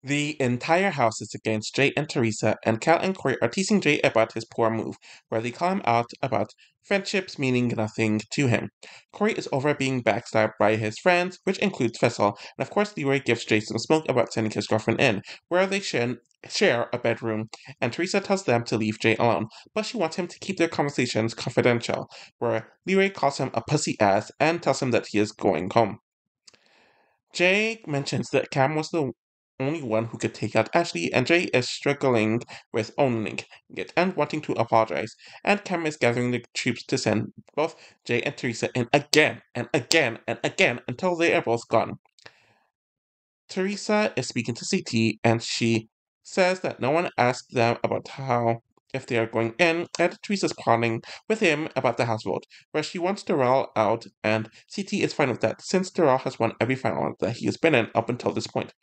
Speaker 1: The entire house is against Jay and Teresa, and Cal and Corey are teasing Jay about his poor move, where they call him out about friendships meaning nothing to him. Corey is over being backstabbed by his friends, which includes Fessel, and of course Leroy gives Jay some smoke about sending his girlfriend in, where they share a bedroom, and Teresa tells them to leave Jay alone, but she wants him to keep their conversations confidential, where Leroy calls him a pussy ass and tells him that he is going home. Jay mentions that Cam was the only one who could take out Ashley, and Jay is struggling with owning it and wanting to apologize. And Cam is gathering the troops to send both Jay and Teresa in again and again and again until they are both gone. Teresa is speaking to CT, and she says that no one asked them about how if they are going in, and Teresa's plotting with him about the house vote, where she wants Darrell out, and CT is fine with that, since Darrell has won every final that he has been in up until this point.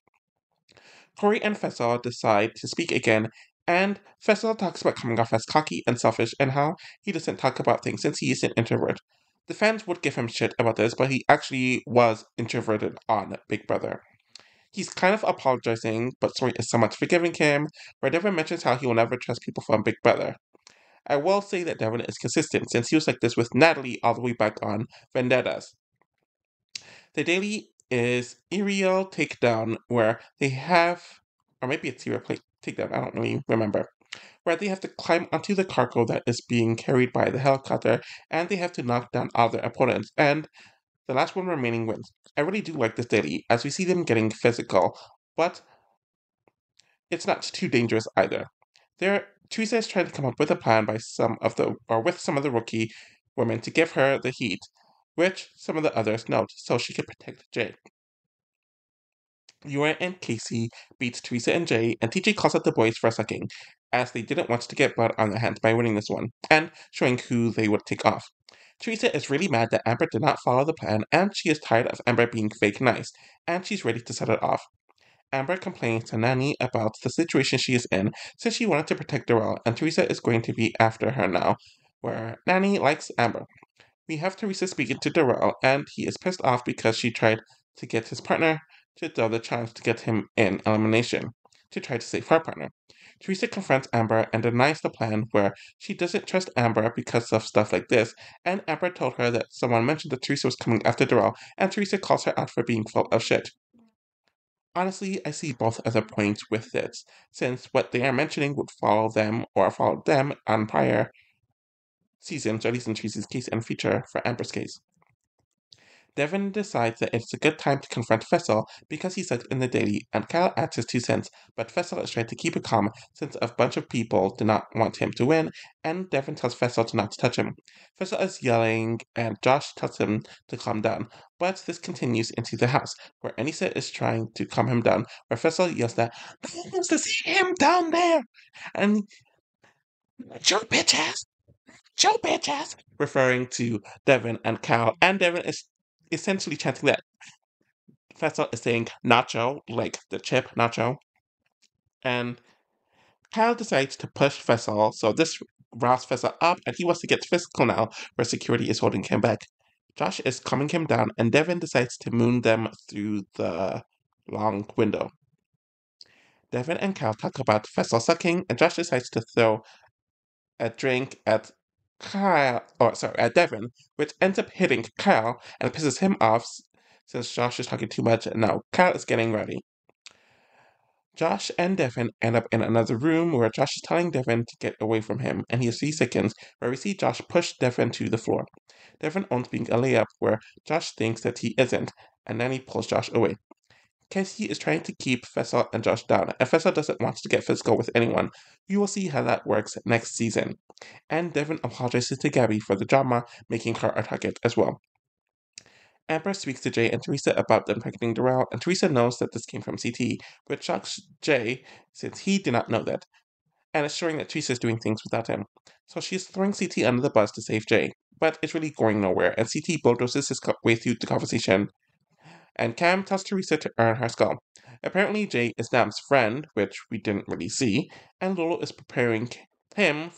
Speaker 1: Corey and Fessel decide to speak again, and Fessel talks about coming off as cocky and selfish and how he doesn't talk about things since he is an introvert. The fans would give him shit about this, but he actually was introverted on Big Brother. He's kind of apologizing, but Soy is so much forgiving him, where Devin mentions how he will never trust people from Big Brother. I will say that Devin is consistent, since he was like this with Natalie all the way back on Vendettas. The daily is Aerial Takedown, where they have, or maybe it's Serial Takedown, I don't really remember, where they have to climb onto the cargo that is being carried by the helicopter, and they have to knock down all their opponents, and the last one remaining wins. I really do like this daily, as we see them getting physical, but it's not too dangerous either. Teresa is trying to come up with a plan with some of the rookie women to give her the heat, which some of the others note, so she can protect Jay. Yura and Casey beat Teresa and Jay, and TJ calls out the boys for sucking, as they didn't want to get blood on their hands by winning this one, and showing who they would take off. Teresa is really mad that Amber did not follow the plan, and she is tired of Amber being fake nice, and she's ready to set it off. Amber complains to Nanny about the situation she is in, since she wanted to protect Darrell, and Teresa is going to be after her now, where Nanny likes Amber. We have Teresa speaking to Darrell, and he is pissed off because she tried to get his partner to throw the chance to get him in elimination, to try to save her partner. Teresa confronts Amber and denies the plan where she doesn't trust Amber because of stuff like this, and Amber told her that someone mentioned that Teresa was coming after Darrell, and Teresa calls her out for being full of shit. Honestly, I see both as a point with this, since what they are mentioning would follow them or follow them on prior seasons, or at least in Teresa's case and future for Amber's case. Devin decides that it's a good time to confront Fessel because he sucked in the daily, and Kyle adds his 2 cents, but Fessel is trying to keep it calm since a bunch of people do not want him to win, and Devin tells Fessel to not to touch him. Fessel is yelling, and Josh tells him to calm down, but this continues into the house, where Anissa is trying to calm him down, where Fessel yells that no one wants to see him down there, and Joe bitch ass, Joe bitch ass, referring to Devin and Cal, and Devin is essentially chanting that Fessel is saying nacho, like the chip nacho, and Cal decides to push Fessel, so this riles Fessel up, and he wants to get physical now, where security is holding him back. Josh is calming him down, and Devin decides to moon them through the long window. Devin and Cal talk about Fessel sucking, and Josh decides to throw a drink at at Devin, which ends up hitting Kyle and pisses him off since Josh is talking too much, and now Kyle is getting ready. Josh and Devin end up in another room where Josh is telling Devin to get away from him, and he has 3 seconds, where we see Josh push Devin to the floor. Devin owns being a layup where Josh thinks that he isn't, and then he pulls Josh away. Casey is trying to keep Fessel and Josh down, and Fessel doesn't want to get physical with anyone. We will see how that works next season. And Devin apologizes to Gabby for the drama, making her a target as well. Amber speaks to Jay and Teresa about them targeting Darrell, and Teresa knows that this came from CT, which shocks Jay since he did not know that, and is showing that Teresa is doing things without him. So she is throwing CT under the bus to save Jay, but it's really going nowhere, and CT bulldozes his way through the conversation, and Cam tells Teresa to earn her skull. Apparently, Jay is Nam's friend, which we didn't really see, and Lolo is preparing him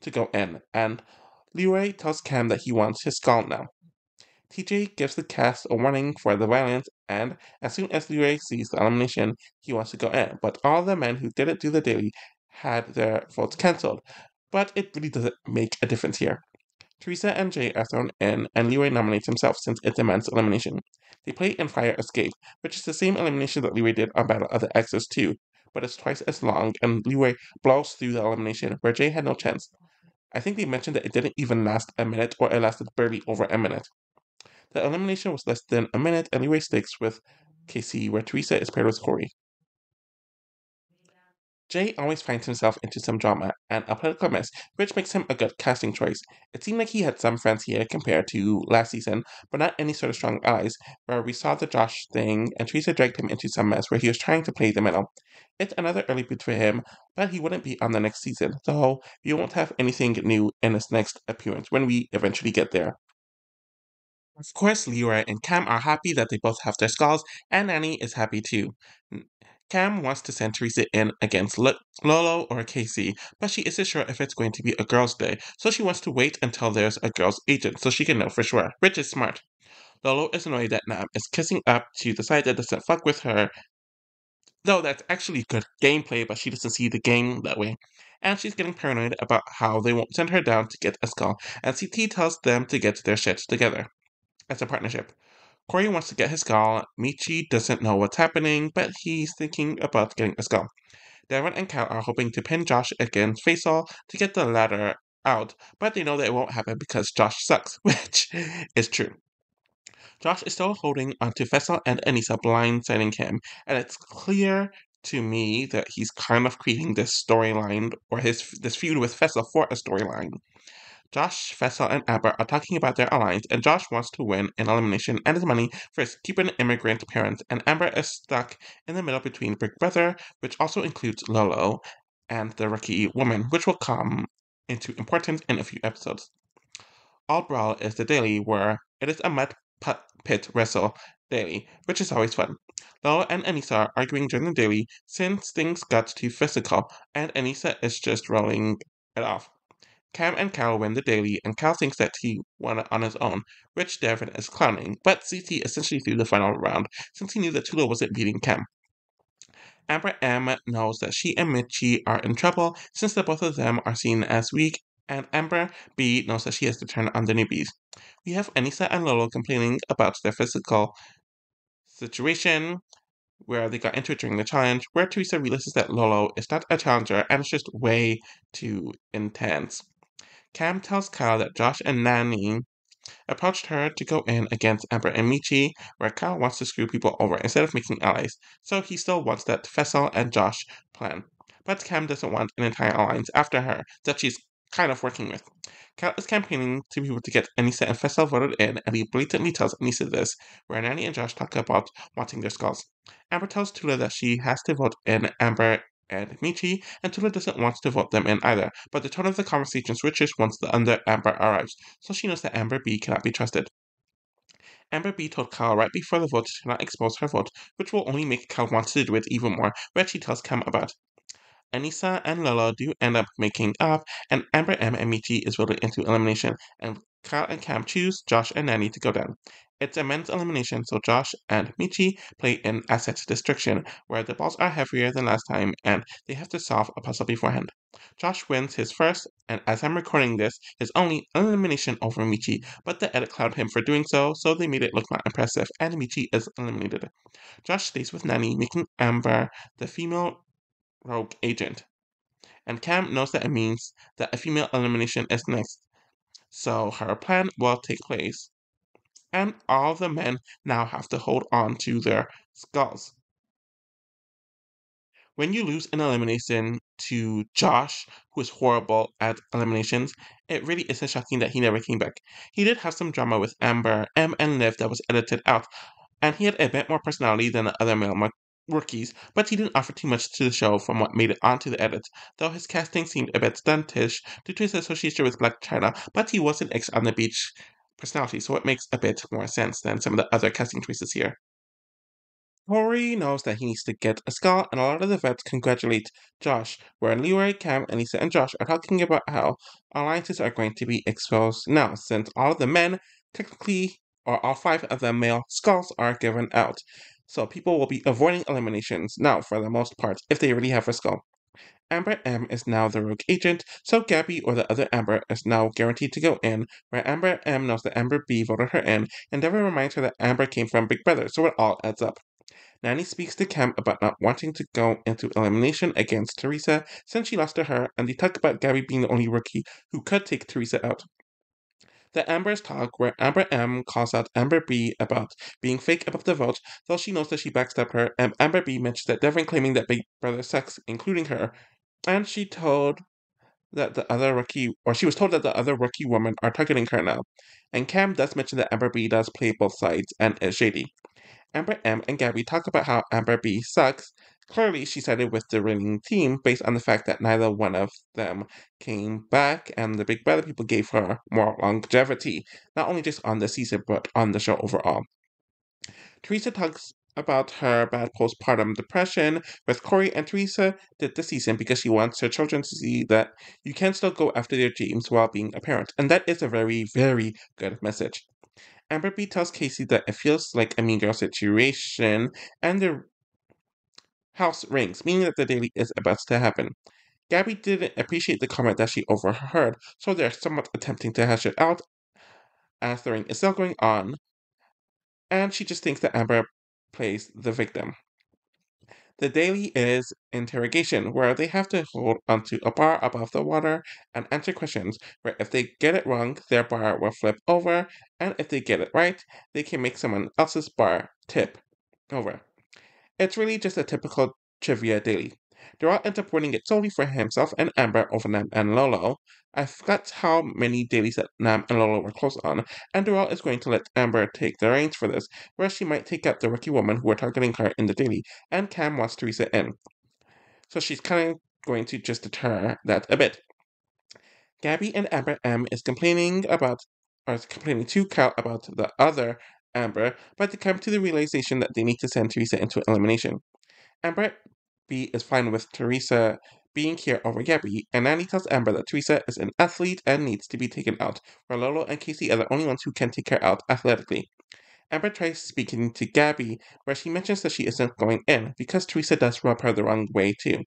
Speaker 1: to go in, and Leroy tells Cam that he wants his skull now. TJ gives the cast a warning for the violence, and as soon as Leroy sees the elimination, he wants to go in, but all the men who didn't do the daily had their votes cancelled. But it really doesn't make a difference here. Teresa and Jay are thrown in, and Leroy nominates himself since it demands elimination. They play in Fire Escape, which is the same elimination that Leroy did on Battle of the Exes too, but it's twice as long, and Leroy blows through the elimination, where Jay had no chance. I think they mentioned that it didn't even last a minute, or it lasted barely over a minute. The elimination was less than a minute, and Leroy sticks with KC, where Teresa is paired with Corey. Jay always finds himself into some drama and a political mess, which makes him a good casting choice. It seemed like he had some friends here compared to last season, but not any sort of strong allies, where we saw the Josh thing, and Teresa dragged him into some mess where he was trying to play the middle. It's another early boot for him, but he wouldn't be on the next season, so you won't have anything new in his next appearance when we eventually get there. Of course, Leroy and Cam are happy that they both have their skulls, and Annie is happy too. Cam wants to send Teresa in against Lolo or Casey, but she isn't sure if it's going to be a girls' day, so she wants to wait until there's a girls' agent so she can know for sure, which is smart. Lolo is annoyed that Nam is kissing up to the side that doesn't fuck with her, though that's actually good gameplay, but she doesn't see the game that way. And she's getting paranoid about how they won't send her down to get a skull, and CT tells them to get their shit together as a partnership. Corey wants to get his skull. Michi doesn't know what's happening, but he's thinking about getting a skull. Devin and Cal are hoping to pin Josh against Faisal to get the latter out, but they know that it won't happen because Josh sucks, which is true. Josh is still holding onto Faisal and Anissa blindsiding him, and it's clear to me that he's kind of creating this storyline or this feud with Faisal for a storyline. Josh, Fessel, and Amber are talking about their alliance, and Josh wants to win an elimination and his money for his Cuban immigrant parents, and Amber is stuck in the middle between Big Brother, which also includes Lolo, and the rookie woman, which will come into importance in a few episodes. All Brawl is the daily where it is a mud pit wrestle daily, which is always fun. Lolo and Anissa are arguing during the daily since things got too physical, and Anissa is just rolling it off. Cam and Cal win the daily, and Cal thinks that he won it on his own, which Devin is clowning, but CT essentially threw the final round since he knew that Tula wasn't beating Cam. Amber M knows that she and Michi are in trouble since the both of them are seen as weak, and Amber B knows that she has to turn on the newbies. We have Anissa and Lolo complaining about their physical situation, where they got into it during the challenge, where Teresa realizes that Lolo is not a challenger and it's just way too intense. Cam tells Kyle that Josh and Nani approached her to go in against Amber and Michi, where Kyle wants to screw people over instead of making allies, so he still wants that Fessel and Josh plan. But Cam doesn't want an entire alliance after her that she's kind of working with. Kyle is campaigning to people to get Anissa and Fessel voted in, and he blatantly tells Anissa this, where Nani and Josh talk about wanting their skulls. Amber tells Tula that she has to vote in Amber and Michi, and Tula doesn't want to vote them in either, but the tone of the conversation switches once the other Amber arrives, so she knows that Amber B cannot be trusted. Amber B told Kyle right before the vote to not expose her vote, which will only make Kyle want to do it even more, which she tells Cam about. Anissa and Lolo do end up making up, and Amber M and Michi is voted into elimination, and Kyle and Cam choose Josh and Nani to go down. It's a men's elimination, so Josh and Michi play in asset destruction, where the balls are heavier than last time, and they have to solve a puzzle beforehand. Josh wins his first, and as I'm recording this, his only elimination over Michi, but the edit clouded him for doing so, so they made it look not impressive, and Michi is eliminated. Josh stays with Nani, making Amber the female rogue agent. And Cam knows that it means that a female elimination is next, so her plan will take place. And all the men now have to hold on to their skulls. When you lose an elimination to Josh, who is horrible at eliminations, it really isn't shocking that he never came back. He did have some drama with Amber, M, and Liv that was edited out, and he had a bit more personality than the other male rookies, but he didn't offer too much to the show from what made it onto the edits, though his casting seemed a bit stuntish due to his association with Black China, but he was an ex on the beach personality, so it makes a bit more sense than some of the other casting choices here. Tori knows that he needs to get a skull, and a lot of the vets congratulate Josh, where Leroy, Cam, Anissa, and Josh are talking about how alliances are going to be exposed now, since all of the men, technically, or all 5 of the male skulls are given out. So people will be avoiding eliminations now, for the most part, if they already have a skull. Amber M is now the rogue agent, so Gabby or the other Amber is now guaranteed to go in, where Amber M knows that Amber B voted her in, and Devin reminds her that Amber came from Big Brother, so it all adds up. Nani speaks to Cam about not wanting to go into elimination against Teresa since she lost to her, and they talk about Gabby being the only rookie who could take Teresa out. The Ambers talk, where Amber M calls out Amber B about being fake about the vote, though she knows that she backstabbed her, and Amber B mentions that Devin claiming that Big Brother sucks, including her, and she was told that the other rookie women are targeting her now. And Cam does mention that Amber B does play both sides and is shady. Amber M and Gabby talk about how Amber B sucks. Clearly, she sided with the winning team based on the fact that neither one of them came back, and the Big Brother people gave her more longevity, not only just on the season, but on the show overall. Teresa talks about her bad postpartum depression with Corey, and Teresa did the season because she wants her children to see that you can still go after their dreams while being a parent, and that is a very, very good message. Amber B tells Casey that it feels like a Mean Girl situation, and the house rings, meaning that the daily is about to happen. Gabby didn't appreciate the comment that she overheard, so they're somewhat attempting to hash it out as the ring is still going on, and she just thinks that Amber plays the victim. The daily is interrogation, where they have to hold onto a bar above the water and answer questions, where if they get it wrong, their bar will flip over, and if they get it right, they can make someone else's bar tip over. It's really just a typical trivia daily. Doral ends up winning it solely for himself and Amber over Nam and Lolo. I forgot how many dailies that Nam and Lolo were close on, and Doral is going to let Amber take the reins for this, where she might take out the rookie woman who are targeting her in the daily, and Cam wants Teresa in. So she's kind of going to just deter that a bit. Gabby and Amber M is complaining to Cal about the other Amber, but they come to the realization that they need to send Teresa into elimination. Amber B is fine with Teresa being here over Gabby, and Nani tells Amber that Teresa is an athlete and needs to be taken out, where Lolo and Casey are the only ones who can take her out athletically. Amber tries speaking to Gabby, where she mentions that she isn't going in because Teresa does rub her the wrong way too.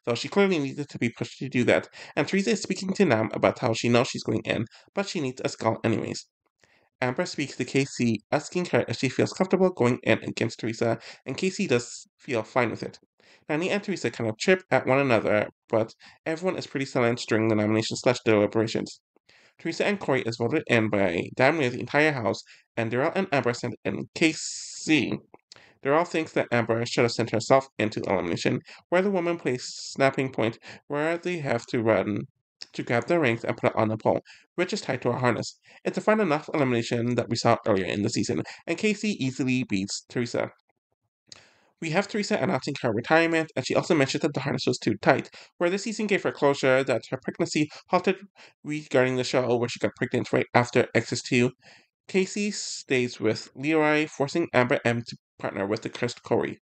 Speaker 1: Though she clearly needed to be pushed to do that, and Teresa is speaking to Nam about how she knows she's going in, but she needs a skull anyways. Amber speaks to Casey, asking her if she feels comfortable going in against Teresa, and Casey does feel fine with it. Nani and Teresa kind of chirp at one another, but everyone is pretty silent during the nomination/deliberations. Teresa and Corey is voted in by damn near the entire house, and Daryl and Amber sent in Casey. Daryl thinks that Amber should have sent herself into elimination, where the woman plays snapping point, where they have to run to grab their rings and put it on a pole, which is tied to a harness. It's a fun enough elimination that we saw earlier in the season, and Casey easily beats Teresa. We have Teresa announcing her retirement, and she also mentioned that the harness was too tight, where this season gave her closure that her pregnancy halted regarding the show where she got pregnant right after Exes 2. Casey stays with Leroy, forcing Amber M to partner with the cursed Corey.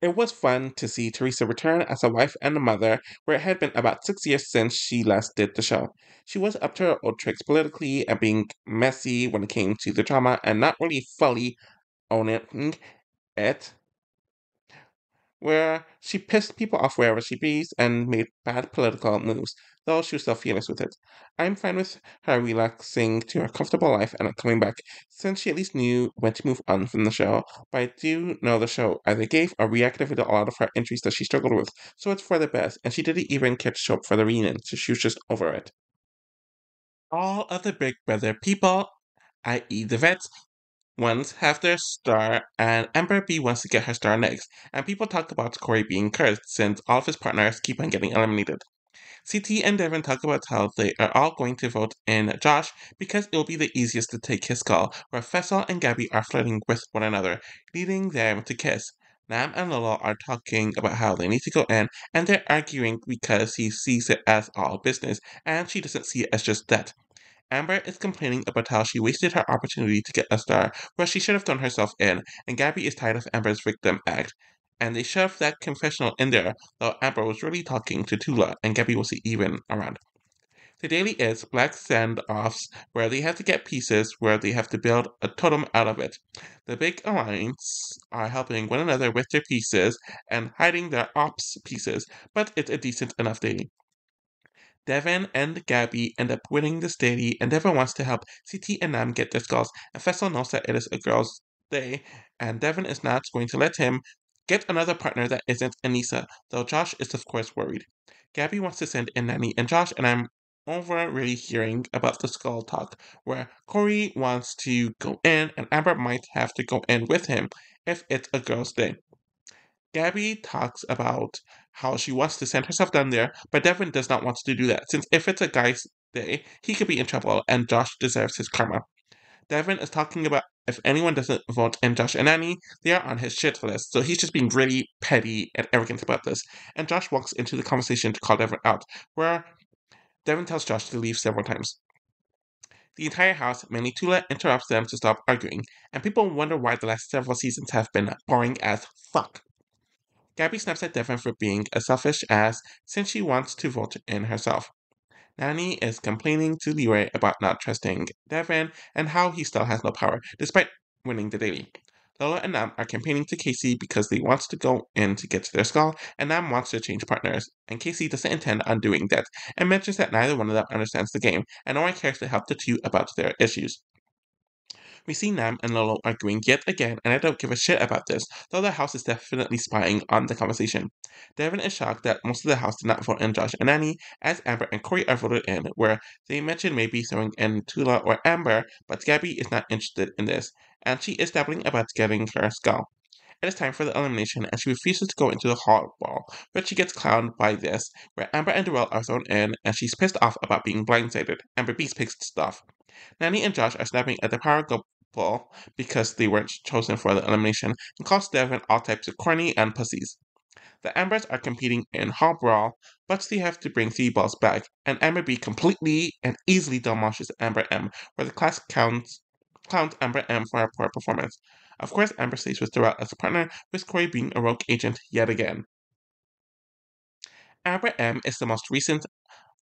Speaker 1: It was fun to see Teresa return as a wife and a mother, where it had been about 6 years since she last did the show. She was up to her old tricks politically and being messy when it came to the drama and not really fully owning it, where she pissed people off wherever she be and made bad political moves, though she was still fearless with it. I'm fine with her relaxing to her comfortable life and not coming back, since she at least knew when to move on from the show. But I do know the show either gave or reactivated a lot of her entries that she struggled with, so it's for the best, and she didn't even care to show up for the reunion, so she was just over it. All of the Big Brother people, i.e. the vets, ones have their star, and Amber B wants to get her star next, and people talk about Corey being cursed since all of his partners keep on getting eliminated. CT and Devin talk about how they are all going to vote in Josh because it will be the easiest to take his skull, where Fessel and Gabby are flirting with one another, leading them to kiss. Nam and Lolo are talking about how they need to go in, and they're arguing because he sees it as all business, and she doesn't see it as just that. Amber is complaining about how she wasted her opportunity to get a star where she should have thrown herself in, and Gabby is tired of Amber's victim act. And they shoved that confessional in there, though Amber was really talking to Tula, and Gabby wasn't even around. The daily is black sand-offs where they have to get pieces where they have to build a totem out of it. The big alliance are helping one another with their pieces and hiding their ops pieces, but it's a decent enough daily. Devin and Gabby end up winning this daily, and Devin wants to help CT and Nam get their skulls, and Fessel knows that it is a girl's day, and Devin is not going to let him get another partner that isn't Anissa, though Josh is of course worried. Gabby wants to send in Nanny and Josh, and I'm over really hearing about the skull talk, where Corey wants to go in, and Amber might have to go in with him if it's a girl's day. Gabby talks about how she wants to send herself down there, but Devin does not want to do that, since if it's a guy's day, he could be in trouble, and Josh deserves his karma. Devin is talking about if anyone doesn't vote in Josh and Annie, they are on his shit list, so he's just being really petty and arrogant about this. And Josh walks into the conversation to call Devin out, where Devin tells Josh to leave several times. The entire house, mainly Tula, interrupts them to stop arguing, and people wonder why the last several seasons have been boring as fuck. Gabby snaps at Devin for being a selfish ass since she wants to vote in herself. Nani is complaining to Leroy about not trusting Devin and how he still has no power, despite winning the daily. Lola and Nam are campaigning to Casey because they want to go in to get to their skull, and Nam wants to change partners, and Casey doesn't intend on doing that, and mentions that neither one of them understands the game, and no one cares to help the two about their issues. We see Nam and Lolo arguing yet again, and I don't give a shit about this, though the house is definitely spying on the conversation. Devin is shocked that most of the house did not vote in Josh and Annie, as Amber and Corey are voted in, where they mention maybe throwing in Tula or Amber, but Gabby is not interested in this, and she is dabbling about getting her skull. It is time for the elimination, and she refuses to go into the hall ball, but she gets clowned by this, where Amber and Darrell are thrown in, and she's pissed off about being blindsided. Amber B's pissed off. Nanny and Josh are snapping at the power couple because they weren't chosen for the elimination, and calls Devin all types of corny and pussies. The Ambers are competing in Hall Brawl, but they have to bring 3 balls back, and Amber B completely and easily demolishes Amber M, where the class clowns Amber M for her poor performance. Of course, Amber stays with Darrell as a partner, with Corey being a rogue agent yet again. Amber M is the most recent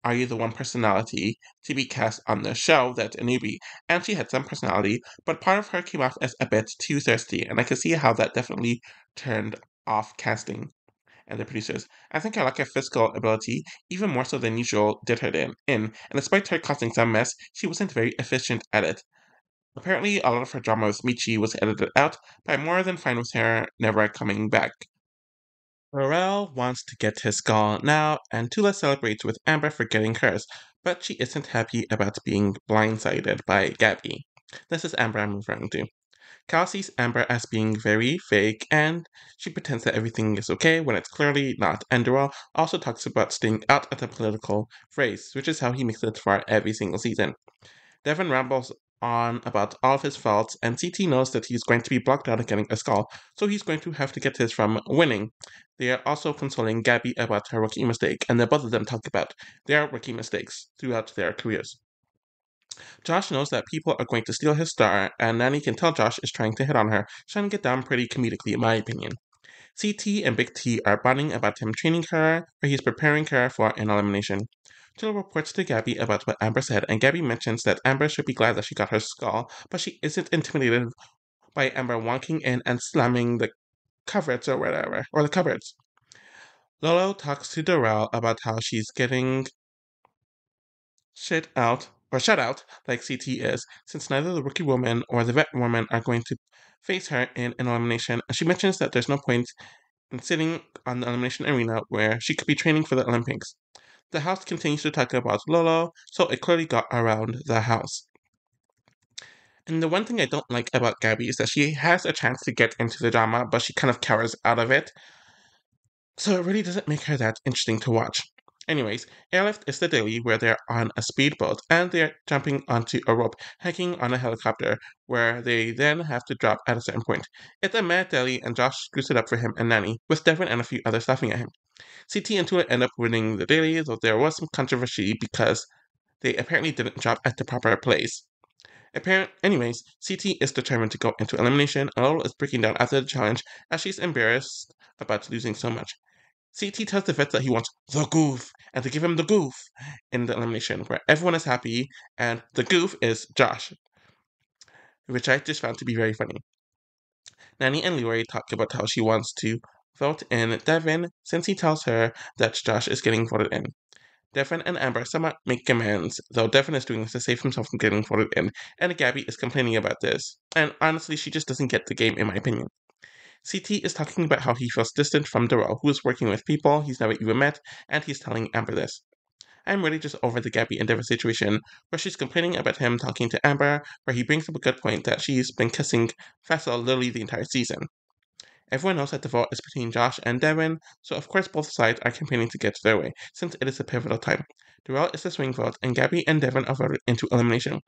Speaker 1: are you the one personality to be cast on the show that's a newbie? And she had some personality, but part of her came off as a bit too thirsty, and I could see how that definitely turned off casting and the producers. I think her lack of physical ability, even more so than usual, did her in, and despite her causing some mess, she wasn't very efficient at it. Apparently, a lot of her drama with Michi was edited out, but I'm more than fine with her never coming back. Pharrell wants to get his skull now, and Tula celebrates with Amber for getting hers, but she isn't happy about being blindsided by Gabby. This is Amber I'm referring to. Cal sees Amber as being very fake, and she pretends that everything is okay when it's clearly not. And Durrell also talks about staying out of the political phrase, which is how he makes it for every single season. Devin rambles on about all of his faults, and CT knows that he's going to be blocked out of getting a skull, so he's going to have to get his from winning. They are also consoling Gabby about her rookie mistake, and the both of them talk about their rookie mistakes throughout their careers. Josh knows that people are going to steal his star, and Nanny can tell Josh is trying to hit on her, shutting it down pretty comedically, in my opinion. CT and Big T are bonding about him training her, where he's preparing her for an elimination. Jill reports to Gabby about what Amber said, and Gabby mentions that Amber should be glad that she got her skull, but she isn't intimidated by Amber walking in and slamming the cupboards or whatever, or the cupboards. Lolo talks to Darrell about how she's getting shit out, or shut out, like CT is, since neither the rookie woman or the vet woman are going to face her in an elimination, and she mentions that there's no point in sitting on the elimination arena where she could be training for the Olympics. The house continues to talk about Lolo, so it clearly got around the house. And the one thing I don't like about Gabby is that she has a chance to get into the drama, but she kind of cowers out of it. So it really doesn't make her that interesting to watch. Anyways, Airlift is the daily where they're on a speedboat and they're jumping onto a rope, hanging on a helicopter, where they then have to drop at a certain point. It's a mad daily, and Josh screws it up for him and Nanny, with Devin and a few others laughing at him. CT and Tula end up winning the daily, though there was some controversy because they apparently didn't drop at the proper place. Anyways, CT is determined to go into elimination, and Lolo is breaking down after the challenge as she's embarrassed about losing so much. CT tells the vets that he wants the goof and to give him the goof in the elimination, where everyone is happy, and the goof is Josh, which I just found to be very funny. Nanny and Leroy talk about how she wants to vote in Devin since he tells her that Josh is getting voted in. Devin and Amber somewhat make amends, though Devin is doing this to save himself from getting voted in, and Gabby is complaining about this. And honestly, she just doesn't get the game, in my opinion. CT is talking about how he feels distant from Darrell, who is working with people he's never even met, and he's telling Amber this. I'm really just over the Gabby and Devin situation, where she's complaining about him talking to Amber, where he brings up a good point that she's been kissing Faisal literally the entire season. Everyone knows that the vote is between Josh and Devin, so of course both sides are campaigning to get their way, since it is a pivotal time. Darrell is the swing vote, and Gabby and Devin are voted into elimination.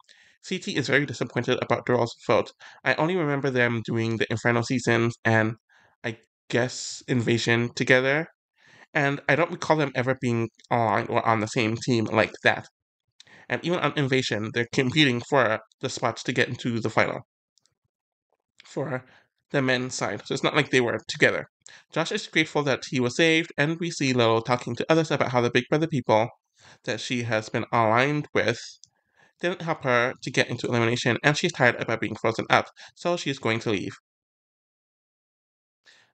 Speaker 1: CT is very disappointed about Darrell's vote. I only remember them doing the Inferno seasons and, I guess, Invasion together, and I don't recall them ever being aligned or on the same team like that. And even on Invasion, they're competing for the spots to get into the final for the men's side. So it's not like they were together. Josh is grateful that he was saved, and we see Lilo talking to others about how the Big Brother people that she has been aligned with didn't help her to get into elimination, and she's tired about being frozen out, so she's going to leave.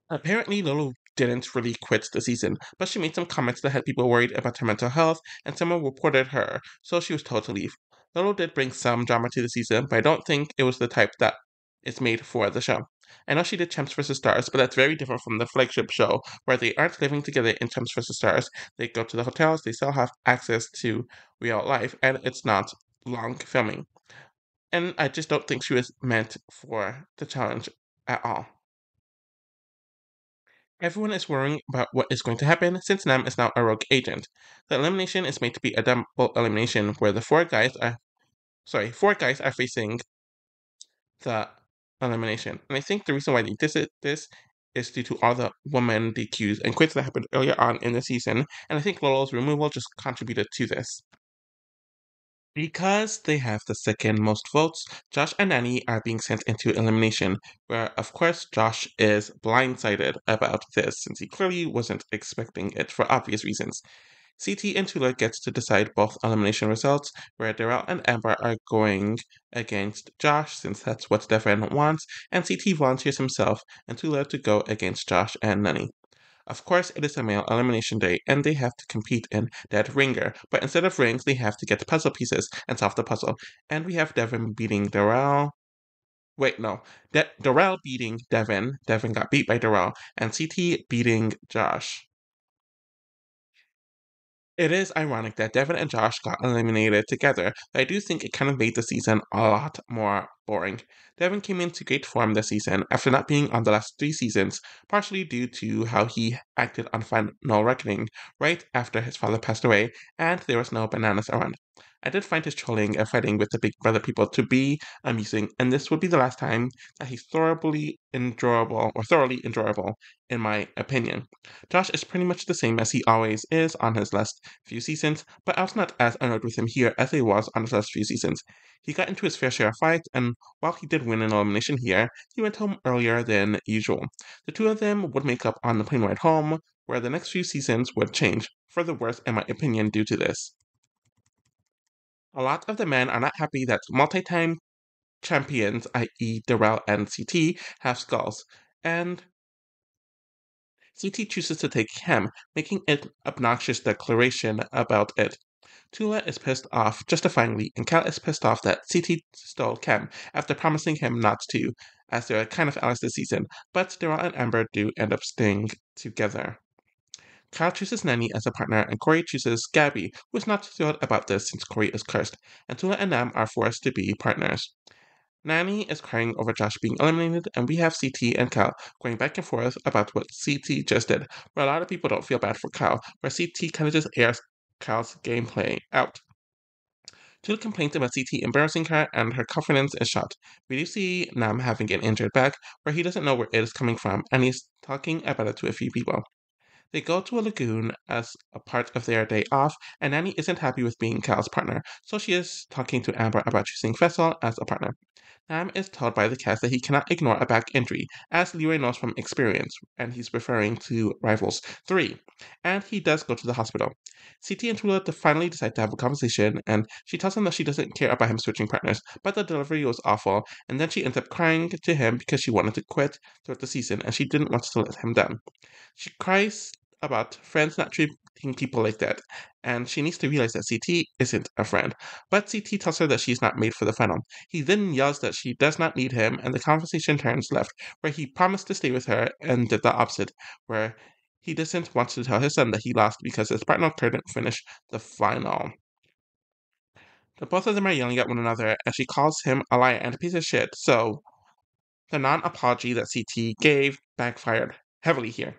Speaker 1: Apparently, Lolo didn't really quit the season, but she made some comments that had people worried about her mental health, and someone reported her, so she was told to leave. Lolo did bring some drama to the season, but I don't think it was the type that is made for the show. I know she did Champs vs. Stars, but that's very different from the flagship show, where they aren't living together in Champs vs. Stars. They go to the hotels, they still have access to real life, and it's not long filming. And I just don't think she was meant for the challenge at all. Everyone is worrying about what is going to happen since Nam is now a rogue agent. The elimination is made to be a double elimination where the four guys are facing the elimination. And I think the reason why they did this is due to all the woman DQs and quits that happened earlier on in the season, and I think Lolo's removal just contributed to this. Because they have the second most votes, Josh and Nanny are being sent into elimination, where of course Josh is blindsided about this since he clearly wasn't expecting it for obvious reasons. CT and Tula gets to decide both elimination results, where Darrell and Amber are going against Josh, since that's what Devin wants, and CT volunteers himself and Tula to go against Josh and Nani. Of course, it is a male elimination day, and they have to compete in Dead Ringer, but instead of rings, they have to get puzzle pieces and solve the puzzle. And we have Devin beating Darrell. Wait, no. Darrell beating Devin. Devin got beat by Darrell, and CT beating Josh. It is ironic that Devin and Josh got eliminated together, but I do think it kind of made the season a lot more boring. Devin came into great form this season after not being on the last 3 seasons, partially due to how he acted on Final Reckoning right after his father passed away and there was no bananas around. I did find his trolling and fighting with the Big Brother people to be amusing, and this would be the last time that he's thoroughly enjoyable, in my opinion. Josh is pretty much the same as he always is on his last few seasons, but I was not as annoyed with him here as I was on his last few seasons. He got into his fair share of fights, and while he did win an elimination here, he went home earlier than usual. The two of them would make up on the plane ride home, where the next few seasons would change, for the worse in my opinion due to this. A lot of the men are not happy that multi-time champions, i.e. Darrell and CT, have skulls, and CT chooses to take Chem, making an obnoxious declaration about it. Tula is pissed off, justifyingly, and Cal is pissed off that CT stole Chem after promising him not to, as they're kind of allies this season, but Darrell and Amber do end up staying together. Kyle chooses Nani as a partner, and Corey chooses Gabby, who is not thrilled about this since Corey is cursed, and Tula and Nam are forced to be partners. Nani is crying over Josh being eliminated, and we have CT and Cal going back and forth about what CT just did, where a lot of people don't feel bad for Cal, where CT kind of just airs Cal's gameplay out. Tula complains about CT embarrassing her, and her confidence is shot. We do see Nam having an injured back, where he doesn't know where it is coming from, and he's talking about it to a few people. They go to a lagoon as a part of their day off, and Nani isn't happy with being Cal's partner, so she is talking to Amber about choosing Fessel as a partner. Nam is told by the cast that he cannot ignore a back injury, as Leroy knows from experience, and he's referring to Rivals 3, and he does go to the hospital. CT and Tula finally decide to have a conversation, and she tells him that she doesn't care about him switching partners, but the delivery was awful, and then she ends up crying to him because she wanted to quit throughout the season, and she didn't want to let him down. She cries about friends not treating people like that, and she needs to realize that CT isn't a friend. But CT tells her that she's not made for the final. He then yells that she does not need him, and the conversation turns left, where he promised to stay with her and did the opposite, where he doesn't want to tell his son that he lost because his partner couldn't finish the final. The both of them are yelling at one another, and she calls him a liar and a piece of shit, so the non-apology that CT gave backfired heavily here.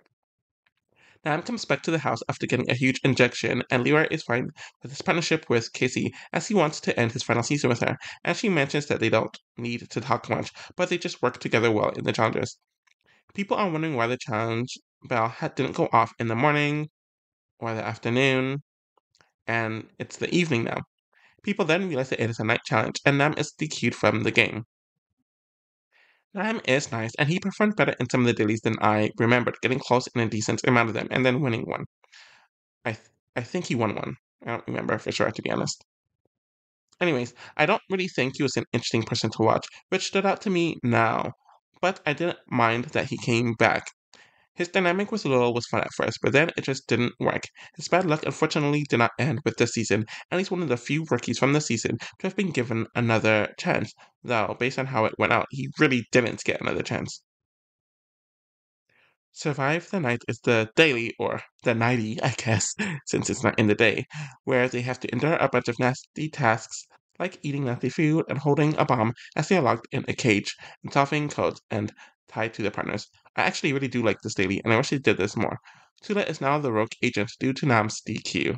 Speaker 1: Nam comes back to the house after getting a huge injection, and Leroy is fine with his partnership with Casey as he wants to end his final season with her, and she mentions that they don't need to talk much, but they just work together well in the challenges. People are wondering why the challenge bell didn't go off in the morning or the afternoon, and it's the evening now. People then realize that it is a night challenge, and Nam is DQ'd from the game. Nam is nice, and he performed better in some of the dailies than I remembered, getting close in a decent amount of them, and then winning one. I think he won one. I don't remember for sure, to be honest. Anyways, I don't really think he was an interesting person to watch, which stood out to me now. But I didn't mind that he came back. His dynamic with Lil was fun at first, but then it just didn't work. His bad luck unfortunately did not end with this season, and he's one of the few rookies from the season to have been given another chance. Though, based on how it went out, he really didn't get another chance. Survive the Night is the daily, or the nighty, I guess, since it's not in the day, where they have to endure a bunch of nasty tasks like eating nasty food and holding a bomb as they are locked in a cage and solving codes and tied to their partners. I actually really do like this daily, and I wish they did this more. Tula is now the rogue agent due to Nam's DQ.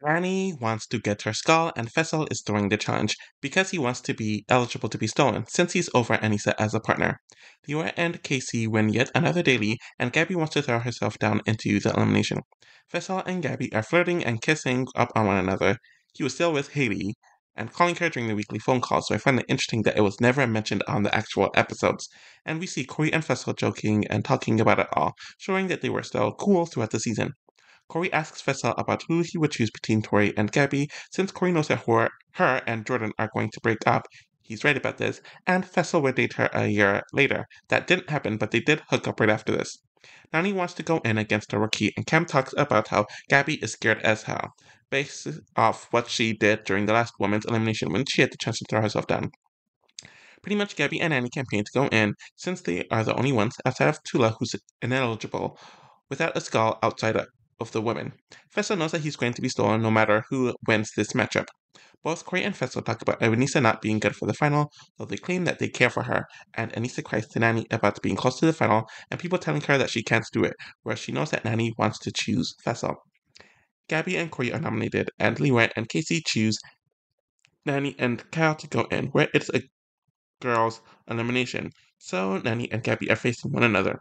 Speaker 1: Granny wants to get her skull, and Fessel is throwing the challenge because he wants to be eligible to be stolen, since he's over Anissa as a partner. Leora and Casey win yet another daily, and Gabby wants to throw herself down into the elimination. Fessel and Gabby are flirting and kissing up on one another. He was still with Haley and calling her during the weekly phone call, so I find it interesting that it was never mentioned on the actual episodes. And we see Corey and Fessel joking and talking about it all, showing that they were still cool throughout the season. Corey asks Fessel about who he would choose between Tori and Gabby, since Corey knows that her and Jordan are going to break up. He's right about this, and Fessel would date her a year later. That didn't happen, but they did hook up right after this. Nani wants to go in against a rookie, and Cam talks about how Gabby is scared as hell, based off what she did during the last women's elimination when she had the chance to throw herself down. Pretty much Gabby and Nani campaign to go in, since they are the only ones, outside of Tula, who's ineligible, without a skull outside of the women. Fessel knows that he's going to be stolen no matter who wins this matchup. Both Corey and Fessel talk about Anissa not being good for the final, though they claim that they care for her, and Anissa cries to Nani about being close to the final and people telling her that she can't do it, whereas she knows that Nani wants to choose Fessel. Gabby and Corey are nominated, and Leroy and Casey choose Nani and Kyle to go in, where it's a girls' elimination, so Nani and Gabby are facing one another.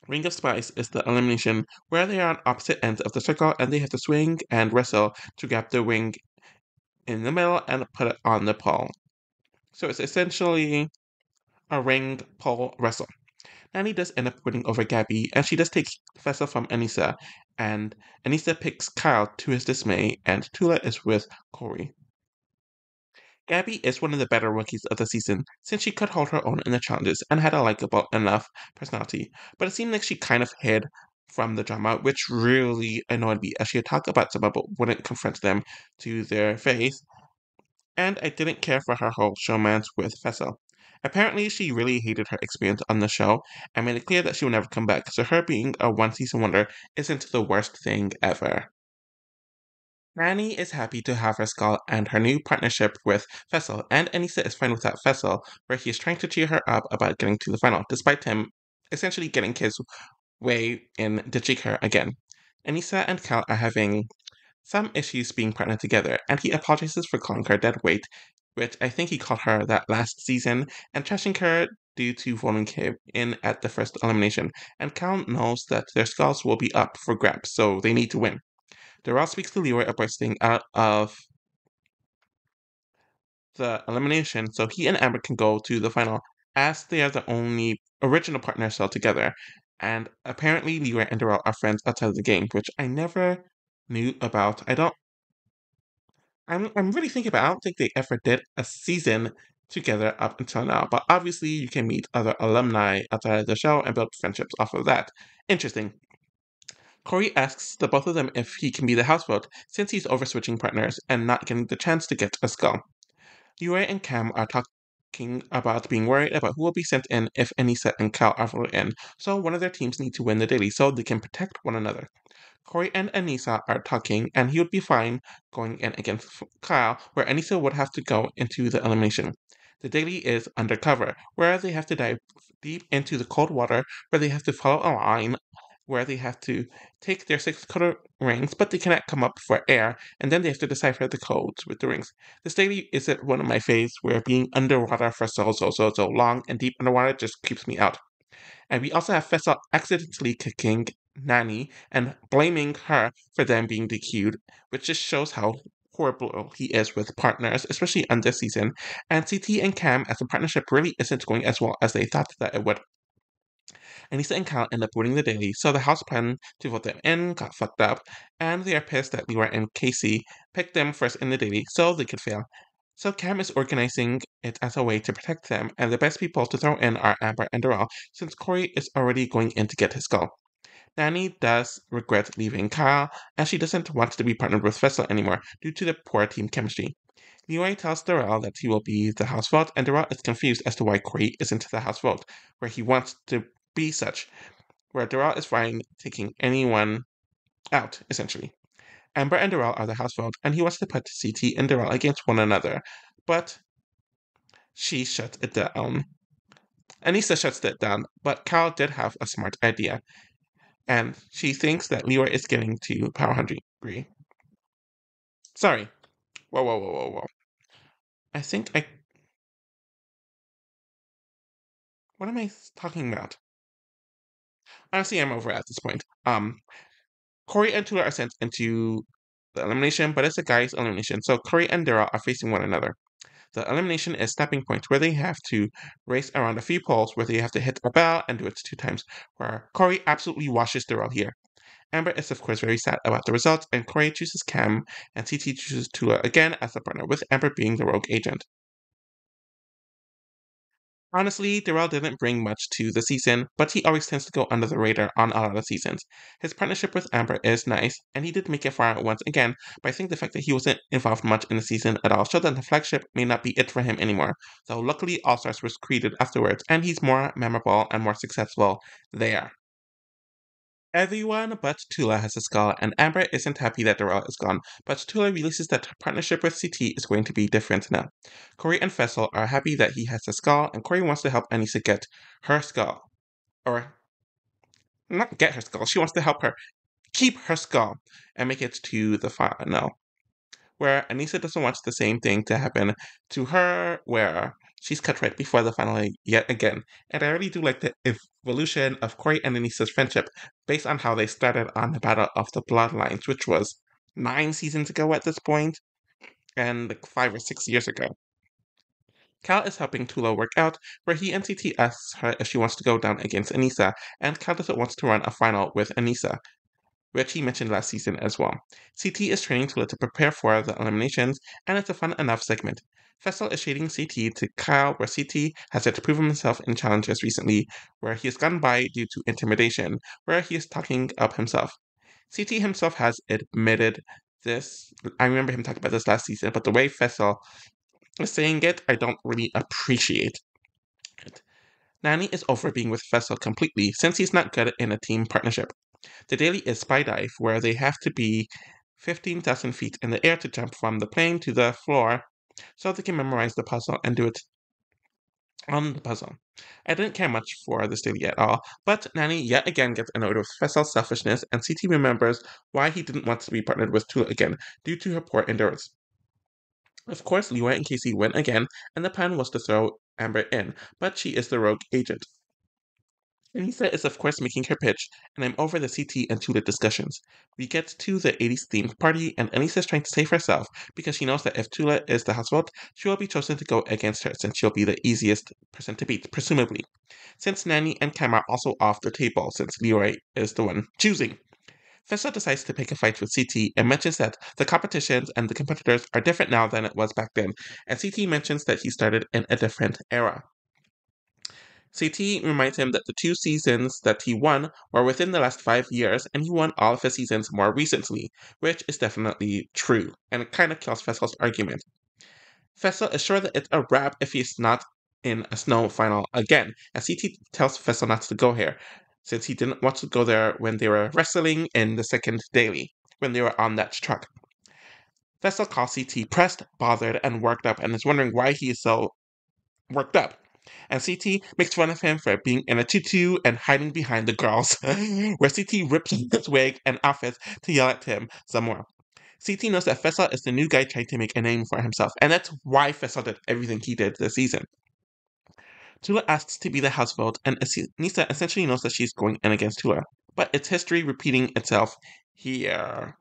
Speaker 1: Ring of Spice is the elimination where they are on opposite ends of the circle and they have to swing and wrestle to grab the ring in the middle and put it on the pole. So it's essentially a ring pole wrestle. Nani does end up winning over Gabby, and she does take Fessa from Anissa, and Anissa picks Kyle to his dismay, and Tula is with Corey. Gabby is one of the better rookies of the season, since she could hold her own in the challenges and had a likable enough personality, but it seemed like she kind of hid from the drama, which really annoyed me, as she would talk about someone but wouldn't confront them to their face, and I didn't care for her whole showmance with Fessel. Apparently, she really hated her experience on the show and made it clear that she would never come back, so her being a one-season wonder isn't the worst thing ever. Nani is happy to have her skull and her new partnership with Fessel, and Anissa is fine without Fessel, where he is trying to cheer her up about getting to the final, despite him essentially getting his way in ditching her again. Anissa and Cal are having some issues being partnered together, and he apologizes for calling her dead weight, which I think he called her that last season, and trashing her due to voting him in at the first elimination. And Cal knows that their skulls will be up for grabs, so they need to win. Doral speaks to Leroy about staying out of the elimination so he and Amber can go to the final, as they are the only original partners still together. And apparently Leroy and Doral are friends outside of the game, which I never knew about. I'm really thinking about I don't think they ever did a season together up until now. But obviously you can meet other alumni outside of the show and build friendships off of that. Interesting. Corey asks the both of them if he can be the houseboat, since he's over switching partners and not getting the chance to get a skull. Yue and Cam are talking about being worried about who will be sent in if Anissa and Cal are voted in, so one of their teams need to win the daily so they can protect one another. Corey and Anissa are talking, and he would be fine going in against Kyle, where Anissa would have to go into the elimination. The daily is undercover, where they have to dive deep into the cold water, where they have to follow a line, where they have to take their 6 code rings, but they cannot come up for air, and then they have to decipher the codes with the rings. This daily isn't one of my faves, where being underwater for so long and deep underwater just creeps me out. And we also have Fessel accidentally kicking Nani and blaming her for them being DQ'd, which just shows how horrible he is with partners, especially on this season. And CT and Cam as a partnership really isn't going as well as they thought that it would. Anissa and Kyle end up winning the daily, so the house plan to vote them in got fucked up, and they are pissed that Leroy and Casey picked them first in the daily so they could fail. So Cam is organizing it as a way to protect them, and the best people to throw in are Amber and Doral, since Corey is already going in to get his skull. Nani does regret leaving Kyle, as she doesn't want to be partnered with Fessel anymore due to the poor team chemistry. Leroy tells Doral that he will be the house vote, and Doral is confused as to why Corey isn't the house vote, where he wants to be such, where Doral is fine taking anyone out, essentially. Amber and Doral are the house vote, and he wants to put CT and Doral against one another, but she shuts it down. Anissa shuts it down, but Cal did have a smart idea, and she thinks that Leroy is getting too power hungry. Sorry. Whoa. I think I. What am I talking about? Honestly, I'm over at this point. Corey and Tula are sent into the elimination, but it's a guy's elimination, so Corey and Daryl are facing one another. The elimination is stepping points where they have to race around a few poles where they have to hit a bell and do it 2 times, where Corey absolutely washes Daryl here. Amber is of course very sad about the results, and Corey chooses Cam, and CT chooses Tula again as a partner, with Amber being the rogue agent. Honestly, Darrell didn't bring much to the season, but he always tends to go under the radar on a lot of seasons. His partnership with Amber is nice, and he did make it far once again, but I think the fact that he wasn't involved much in the season at all showed that the flagship may not be it for him anymore. So luckily All Stars was created afterwards, and he's more memorable and more successful there. Everyone but Tula has a skull, and Amber isn't happy that Darrell is gone, but Tula realizes that her partnership with CT is going to be different now. Corey and Fessel are happy that he has a skull, and Corey wants to help Anissa get her skull. Or, not get her skull, she wants to help her keep her skull and make it to the final. Where Anissa doesn't want the same thing to happen to her, where she's cut right before the finale yet again. And I really do like the evolution of Corey and Anissa's friendship based on how they started on the Battle of the Bloodlines, which was 9 seasons ago at this point, and like 5 or 6 years ago. Cal is helping Tula work out, where he and CT asks her if she wants to go down against Anissa, and Cal doesn't want to run a final with Anissa, which he mentioned last season as well. CT is training Tula to prepare for the eliminations, and it's a fun enough segment. Fessel is shading CT to Kyle, where CT has had to prove himself in challenges recently, where he has gotten by due to intimidation, where he is talking up himself. CT himself has admitted this. I remember him talking about this last season, but the way Fessel is saying it, I don't really appreciate it. Nani is over being with Fessel completely, since he's not good in a team partnership. The daily is spy dive, where they have to be 15,000 feet in the air to jump from the plane to the floor so they can memorize the puzzle and do it on the puzzle. I didn't care much for this daily at all, but Nani yet again gets annoyed with Fessel's selfishness, and CT remembers why he didn't want to be partnered with Tula again, due to her poor endurance. Of course, Leroy and Casey win again, and the plan was to throw Amber in, but she is the rogue agent. Anissa is of course making her pitch, and I'm over the CT and Tula discussions. We get to the 80s themed party, and Anissa is trying to save herself because she knows that if Tula is the house vote, she will be chosen to go against her since she'll be the easiest person to beat, presumably. Since Nani and Cam are also off the table, since Leroy is the one choosing. Fessa decides to pick a fight with CT and mentions that the competitions and the competitors are different now than it was back then, and CT mentions that he started in a different era. CT reminds him that the 2 seasons that he won were within the last 5 years, and he won all of his seasons more recently, which is definitely true, and it kind of kills Fessel's argument. Fessel is sure that it's a wrap if he's not in a snow final again, and CT tells Fessel not to go here, since he didn't want to go there when they were wrestling in the second daily, when they were on that truck. Fessel calls CT pressed, bothered, and worked up, and is wondering why he is so worked up. And CT makes fun of him for being in a tutu and hiding behind the girls, where CT rips his wig and outfit to yell at him some more. CT knows that Fessel is the new guy trying to make a name for himself, and that's why Fessel did everything he did this season. Tula asks to be the house vote, and Nisa essentially knows that she's going in against Tula, but it's history repeating itself here.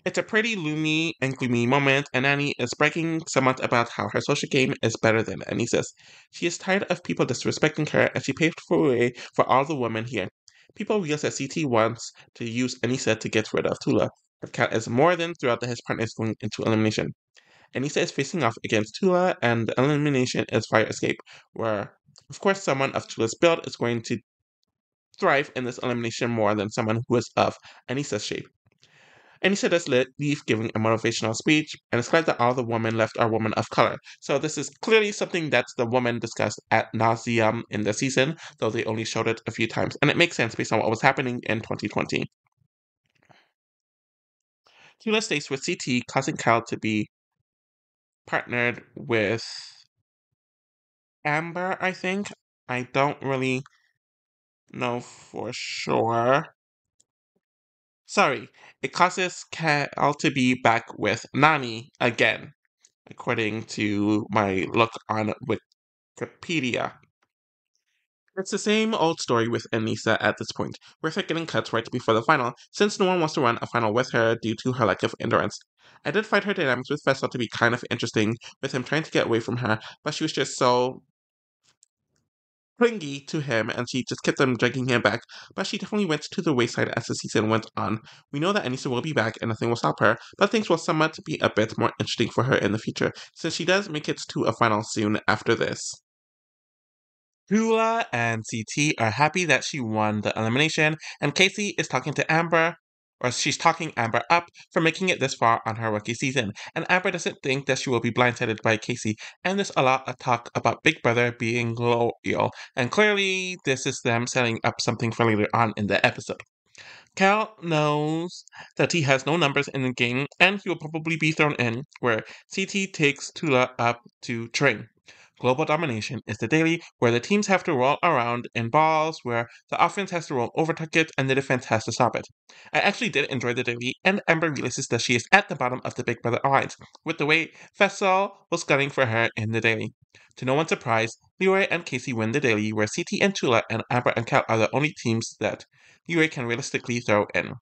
Speaker 1: It's a pretty gloomy and gloomy moment, and Annie is bragging somewhat about how her social game is better than Anissa's. She is tired of people disrespecting her, and she paved the way for all the women here. People realize that CT wants to use Anissa to get rid of Tula, but Kat is more than thrilled that his partner is going into elimination. Anissa is facing off against Tula, and the elimination is Fire Escape, where, of course, someone of Tula's build is going to thrive in this elimination more than someone who is of Anissa's shape. Anissa does leave giving a motivational speech, and it's glad that all the women left are women of color. So this is clearly something that the women discussed at nauseum in the season, though they only showed it a few times, and it makes sense based on what was happening in 2020. Tula stays with CT, causing Cal to be partnered with Amber, I think. I don't really know for sure. Sorry, it causes Cal to be back with Nani again, according to my look on Wikipedia. It's the same old story with Anissa at this point, with her getting cut right before the final, since no one wants to run a final with her due to her lack of endurance. I did find her dynamics with Fessel to be kind of interesting, with him trying to get away from her, but she was just so clingy to him and she just kept on dragging him back, but she definitely went to the wayside as the season went on. We know that Anissa will be back and nothing will stop her, but things will somewhat be a bit more interesting for her in the future, since she does make it to a final soon after this. Tula and CT are happy that she won the elimination, and Casey is talking to Amber, or she's talking Amber up for making it this far on her rookie season. And Amber doesn't think that she will be blindsided by Casey, and there's a lot of talk about Big Brother being loyal, and clearly this is them setting up something for later on in the episode. Cal knows that he has no numbers in the game, and he will probably be thrown in, where CT takes Tula up to train. Global Domination is the daily where the teams have to roll around in balls, where the offense has to roll over targets and the defense has to stop it. I actually did enjoy the daily, and Amber realizes that she is at the bottom of the Big Brother Alliance, with the way Fessel was gunning for her in the daily. To no one's surprise, Leroy and Casey win the daily, where CT and Tula and Amber and Cal are the only teams that Leroy can realistically throw in.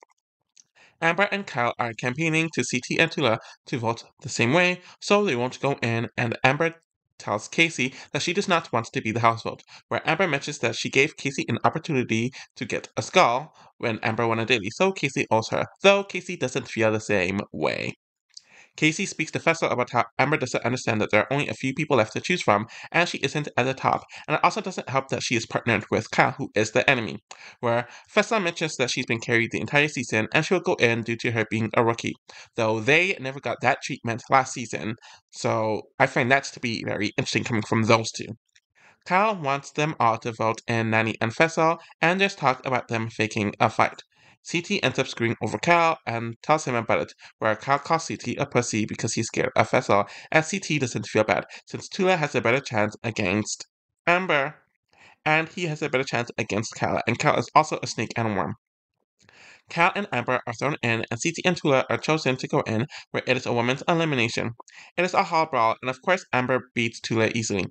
Speaker 1: Amber and Cal are campaigning to CT and Tula to vote the same way, so they won't go in, and Amber tells Casey that she does not want to be the house vote, where Amber mentions that she gave Casey an opportunity to get a skull when Amber won a daily, so Casey owes her, though Casey doesn't feel the same way. Casey speaks to Fessel about how Amber doesn't understand that there are only a few people left to choose from, and she isn't at the top, and it also doesn't help that she is partnered with Cal, who is the enemy, where Fessel mentions that she's been carried the entire season, and she'll go in due to her being a rookie, though they never got that treatment last season, so I find that to be very interesting coming from those two. Kyle wants them all to vote in Nanny and Fessel, and there's talk about them faking a fight. CT ends up screwing over Cal and tells him about it, where Cal calls CT a pussy because he's scared of Fessel, and CT doesn't feel bad, since Tula has a better chance against Amber, and he has a better chance against Cal, and Cal is also a snake and a worm. Cal and Amber are thrown in, and CT and Tula are chosen to go in, where it is a women's elimination. It is a hall brawl, and of course Amber beats Tula easily.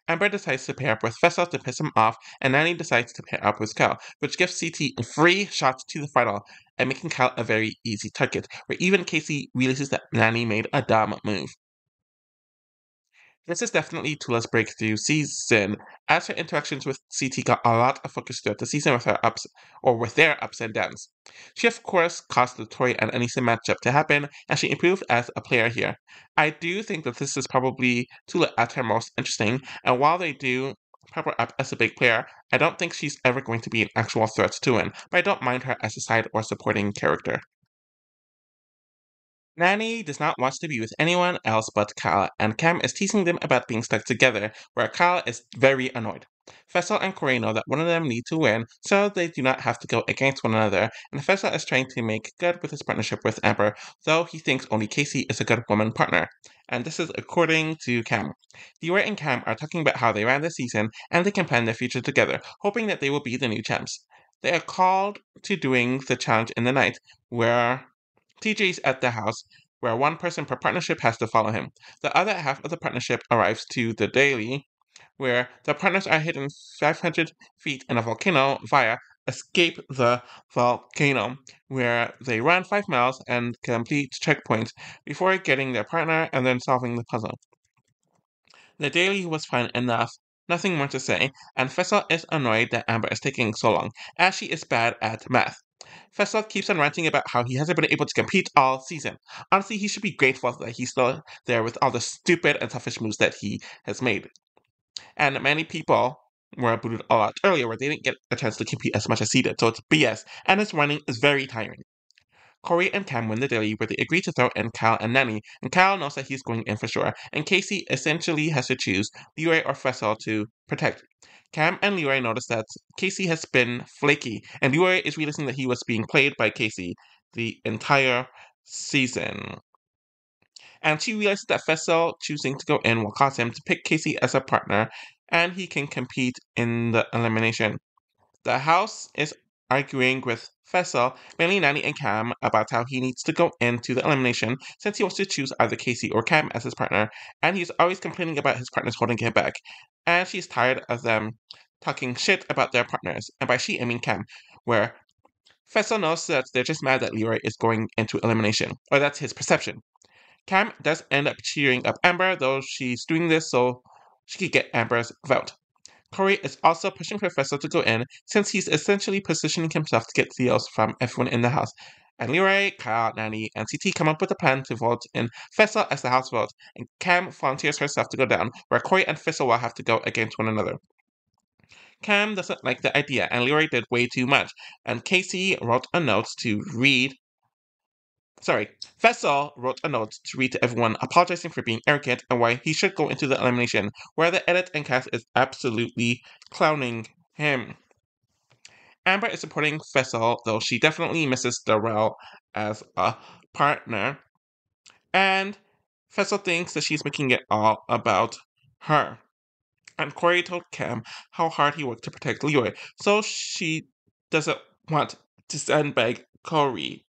Speaker 1: Amber decides to pair up with Fessel to piss him off, and Nanny decides to pair up with Cal, which gives CT free shots to the final, and making Cal a very easy target, where even Casey realizes that Nanny made a dumb move. This is definitely Tula's breakthrough season, as her interactions with CT got a lot of focus throughout the season with her ups or with their ups and downs. She of course caused the Tori and Anissa matchup to happen, and she improved as a player here. I do think that this is probably Tula at her most interesting, and while they do prop her up as a big player, I don't think she's ever going to be an actual threat to win, but I don't mind her as a side or supporting character. Nanny does not want to be with anyone else but Kala, and Cam is teasing them about being stuck together, where Kala is very annoyed. Fessel and Corey know that one of them need to win, so they do not have to go against one another, and Fessel is trying to make good with his partnership with Amber, though he thinks only Casey is a good woman partner. And this is according to Cam. Leroy and Cam are talking about how they ran the season, and they can plan their future together, hoping that they will be the new champs. They are called to doing the challenge in the night, where TJ's at the house, where one person per partnership has to follow him. The other half of the partnership arrives to the daily, where the partners are hidden 500 feet in a volcano via escape the volcano, where they run 5 miles and complete checkpoints before getting their partner and then solving the puzzle. The daily was fun enough, nothing more to say, and Fessel is annoyed that Amber is taking so long, as she is bad at math. Fessel keeps on ranting about how he hasn't been able to compete all season. Honestly, he should be grateful that he's still there with all the stupid and selfish moves that he has made. And many people were booted a lot earlier where they didn't get a chance to compete as much as he did, so it's BS, and his running is very tiring. Corey and Cam win the daily where they agree to throw in Cal and Nanny, and Cal knows that he's going in for sure, and Casey essentially has to choose Leroy or Fessel to protect. Cam and Leroy notice that Casey has been flaky, and Leroy is realizing that he was being played by Casey the entire season. And she realizes that Fessel choosing to go in will cause him to pick Casey as a partner, and he can compete in the elimination. The house is arguing with Fessel, mainly Nanny and Cam, about how he needs to go into the elimination since he wants to choose either Casey or Cam as his partner, and he's always complaining about his partners holding him back. And she's tired of them talking shit about their partners, and by she I mean Cam, where Fessel knows that they're just mad that Leroy is going into elimination, or that's his perception. Cam does end up cheering up Amber, though she's doing this so she could get Amber's vote. Corey is also pushing Professor to go in since he's essentially positioning himself to get deals from everyone in the house. And Leroy, Kyle, Nanny, and CT come up with a plan to vote in Fessel as the house vote, and Cam volunteers herself to go down, where Corey and Fessel will have to go against one another. Cam doesn't like the idea, and Leroy did way too much, and Casey wrote a note to read. Sorry, Fessel wrote a note to read to everyone apologizing for being arrogant and why he should go into the elimination, where the edit and cast is absolutely clowning him. Amber is supporting Fessel, though she definitely misses Darrell as a partner, and Fessel thinks that she's making it all about her. And Corey told Cam how hard he worked to protect Leroy, so she doesn't want to sandbag Corey,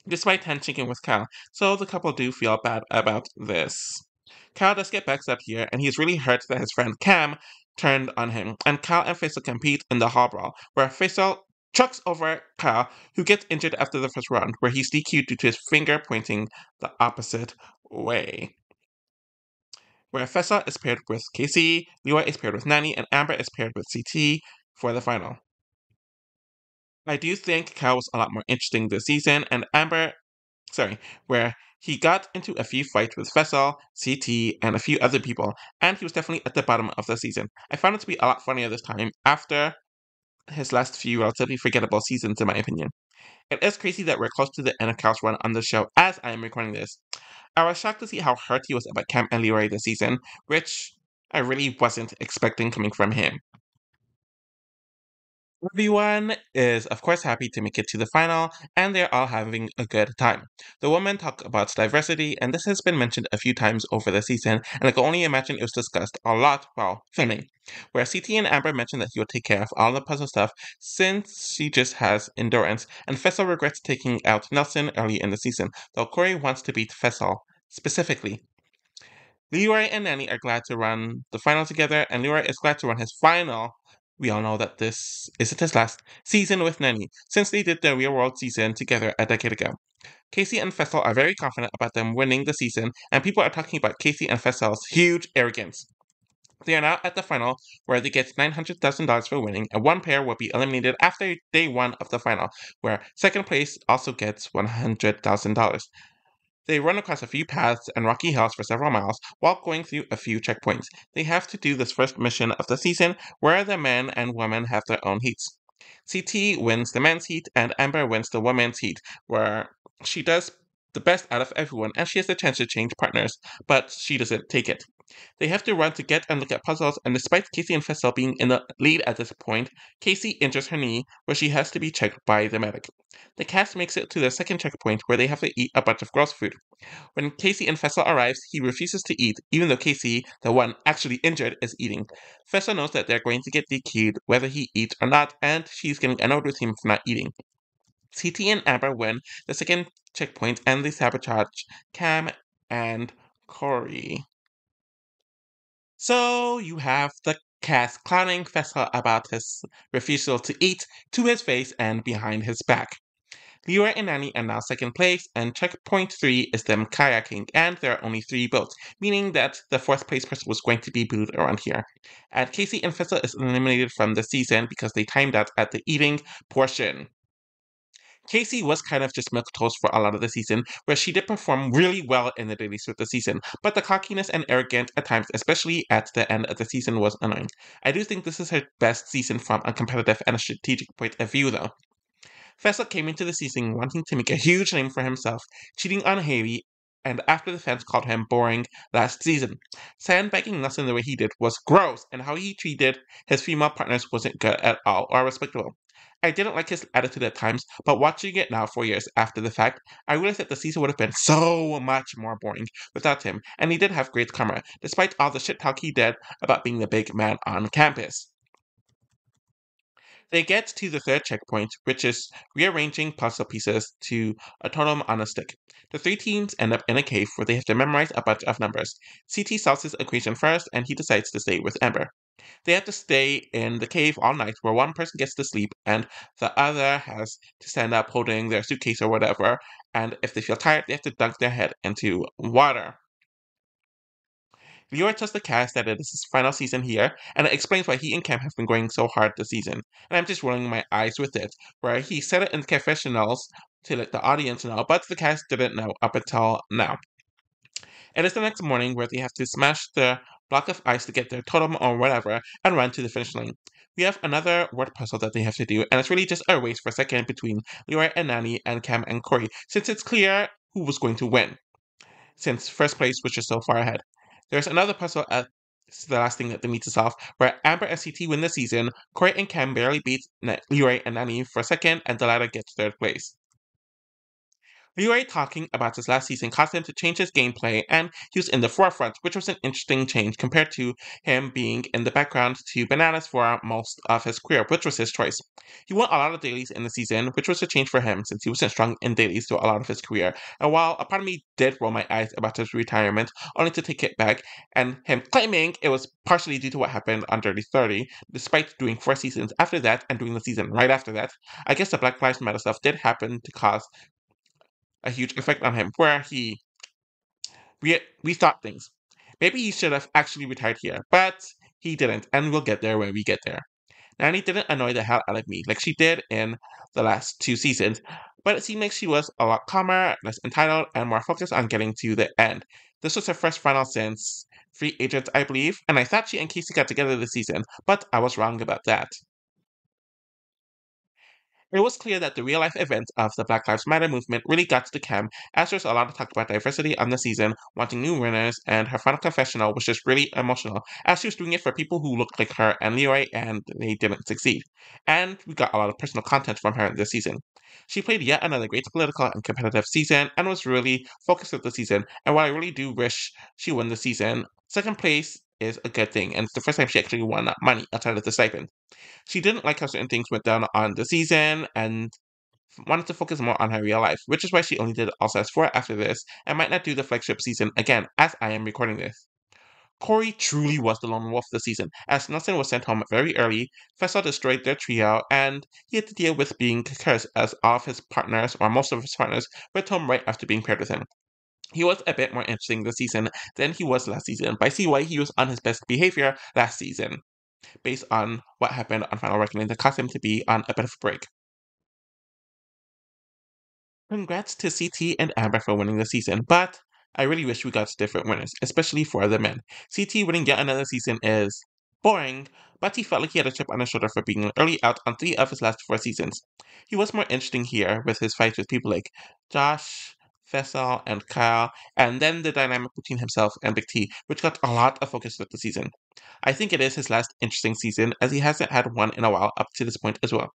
Speaker 1: despite handshaking with Cal, so the couple do feel bad about this. Cal does get backed up here, and he's really hurt that his friend Cam turned on him, and Cal and Faisal compete in the hall brawl, where Faisal chucks over Cal, who gets injured after the first round, where he's DQ'd due to his finger pointing the opposite way. Where Faisal is paired with Casey, Leroy is paired with Nani, and Amber is paired with CT for the final. I do think Cal was a lot more interesting this season, and where he got into a few fights with Fessel, CT, and a few other people, and he was definitely at the bottom of the season. I found it to be a lot funnier this time after his last few relatively forgettable seasons, in my opinion. It is crazy that we're close to the end of Cal's run on the show as I am recording this. I was shocked to see how hurt he was about Cam and Leroy this season, which I really wasn't expecting coming from him. Everyone is, of course, happy to make it to the final, and they're all having a good time. The women talk about diversity, and this has been mentioned a few times over the season, and I can only imagine it was discussed a lot while filming. Where CT and Amber mentioned that he would take care of all the puzzle stuff since she just has endurance, and Fessel regrets taking out Nelson early in the season, though Corey wants to beat Fessel specifically. Leroy and Nanny are glad to run the final together, and Leroy is glad to run his final. We all know that this isn't his last season with Nanny, since they did the real world season together a decade ago. Casey and Fessel are very confident about them winning the season, and people are talking about Casey and Fessel's huge arrogance. They are now at the final, where they get $900,000 for winning, and one pair will be eliminated after day one of the final, where second place also gets $100,000. They run across a few paths and rocky hills for several miles while going through a few checkpoints. They have to do this first mission of the season where the men and women have their own heats. CT wins the men's heat and Amber wins the women's heat, where she does the best out of everyone and she has the chance to change partners, but she doesn't take it. They have to run to get and look at puzzles, and despite Casey and Fessel being in the lead at this point, Casey injures her knee, where she has to be checked by the medic. The cast makes it to the second checkpoint, where they have to eat a bunch of gross food. When Casey and Fessel arrives, he refuses to eat, even though Casey, the one actually injured, is eating. Fessel knows that they're going to get DQ'd whether he eats or not, and she's getting annoyed with him for not eating. CT and Amber win the second checkpoint, and they sabotage Cam and Corey. So you have the cast clowning Fessel about his refusal to eat to his face and behind his back. Leroy and Nanny are now second place, and checkpoint 3 is them kayaking, and there are only 3 boats, meaning that the fourth place person was going to be booed around here. And Casey and Fessel is eliminated from the season because they timed out at the eating portion. Casey was kind of just milquetoast for a lot of the season, where she did perform really well in the daily suit this season, but the cockiness and arrogance at times, especially at the end of the season, was annoying. I do think this is her best season from a competitive and a strategic point of view, though. Fessel came into the season wanting to make a huge name for himself, cheating on Haley, and after the fans called him boring last season. Sandbagging Nelson the way he did was gross, and how he treated his female partners wasn't good at all or respectable. I didn't like his attitude at times, but watching it now 4 years after the fact, I realized that the season would have been so much more boring without him, and he did have great karma, despite all the shit talk he did about being the big man on campus. They get to the third checkpoint, which is rearranging puzzle pieces to a totem on a stick. The 3 teams end up in a cave where they have to memorize a bunch of numbers. CT solves his equation first, and he decides to stay with Amber. They have to stay in the cave all night, where one person gets to sleep and the other has to stand up holding their suitcase or whatever, and if they feel tired, they have to dunk their head into water. Leroy tells the cast that it is his final season here, and it explains why he and Cam have been going so hard this season. And I'm just rolling my eyes with it, where he said it in the confessionals to let the audience know, but the cast didn't know up until now. It is the next morning where they have to smash the block of ice to get their totem or whatever and run to the finish line. We have another word puzzle that they have to do, and it's really just a race for second between Leroy and Nani and Cam and Corey, since it's clear who was going to win, since first place was just so far ahead. There's another puzzle at the last thing that they need to solve, where Amber and CT win the season, Corey and Cam barely beat Leroy and Nani for second, and the latter gets third place. Leroy talking about his last season caused him to change his gameplay, and he was in the forefront, which was an interesting change compared to him being in the background to Bananas for most of his career, which was his choice. He won a lot of dailies in the season, which was a change for him since he wasn't strong in dailies through a lot of his career. And while a part of me did roll my eyes about his retirement, only to take it back, and him claiming it was partially due to what happened on Dirty 30, despite doing 4 seasons after that and doing the season right after that, I guess the Black Lives Matter stuff did happen to cause a huge effect on him, where he rethought things. Maybe he should have actually retired here, but he didn't, and we'll get there when we get there. Nani didn't annoy the hell out of me like she did in the last 2 seasons, but it seemed like she was a lot calmer, less entitled, and more focused on getting to the end. This was her first final since Free Agents, I believe, and I thought she and Casey got together this season, but I was wrong about that. It was clear that the real life events of the Black Lives Matter movement really got to Cam, as there's a lot of talk about diversity on the season, wanting new winners, and her final confessional was just really emotional, as she was doing it for people who looked like her and Leroy, and they didn't succeed. And we got a lot of personal content from her this season. She played yet another great political and competitive season, and was really focused with the season, and while I really do wish she won the season, second place is a good thing, and it's the first time she actually won money outside of the stipend. She didn't like how certain things went down on the season and wanted to focus more on her real life, which is why she only did All Stars 4 after this and might not do the flagship season again as I am recording this. Corey truly was the lone wolf this season, as Nelson was sent home very early, Fessel destroyed their trio, and he had to deal with being cursed as all of his partners, or most of his partners, went home right after being paired with him. He was a bit more interesting this season than he was last season, but I see why he was on his best behavior last season, based on what happened on Final Reckoning that caused him to be on a bit of a break. Congrats to CT and Amber for winning the season, but I really wish we got different winners, especially for the men. CT winning yet another season is boring, but he felt like he had a chip on his shoulder for being early out on 3 of his last 4 seasons. He was more interesting here with his fights with people like Josh, Fessel, and Kyle, and then the dynamic between himself and Big T, which got a lot of focus with the season. I think it is his last interesting season, as he hasn't had one in a while up to this point as well.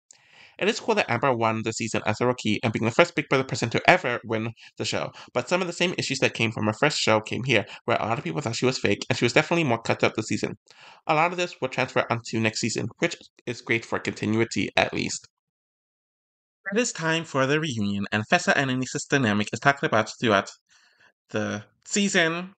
Speaker 1: It is cool that Amber won the season as a rookie and being the first Big Brother person to ever win the show, but some of the same issues that came from her first show came here, where a lot of people thought she was fake, and she was definitely more cut up this season. A lot of this will transfer onto next season, which is great for continuity at least. It is time for the reunion, and Fessa and Anissa's dynamic is talked about throughout the season,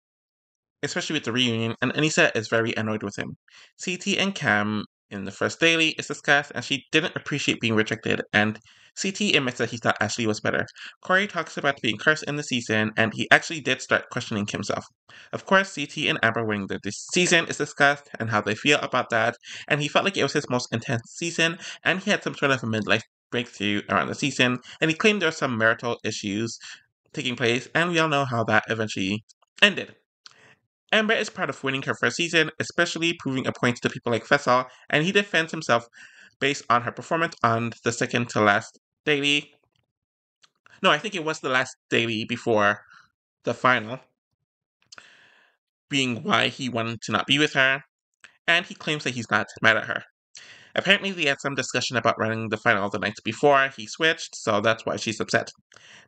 Speaker 1: especially with the reunion, and Anissa is very annoyed with him. CT and Cam in the first daily is discussed, and she didn't appreciate being rejected, and CT admits that he thought Ashley was better. Corey talks about being cursed in the season, and he actually did start questioning himself. Of course, CT and Amber winning the season is discussed, and how they feel about that, and he felt like it was his most intense season, and he had some sort of a midlife breakthrough around the season, and he claimed there were some marital issues taking place, and we all know how that eventually ended. Amber is proud of winning her first season, especially proving a point to people like Fessel, and he defends himself based on her performance on the second to last daily. No, I think it was the last daily before the final, being why he wanted to not be with her, and he claims that he's not mad at her. Apparently, they had some discussion about running the final the night before he switched, so that's why she's upset.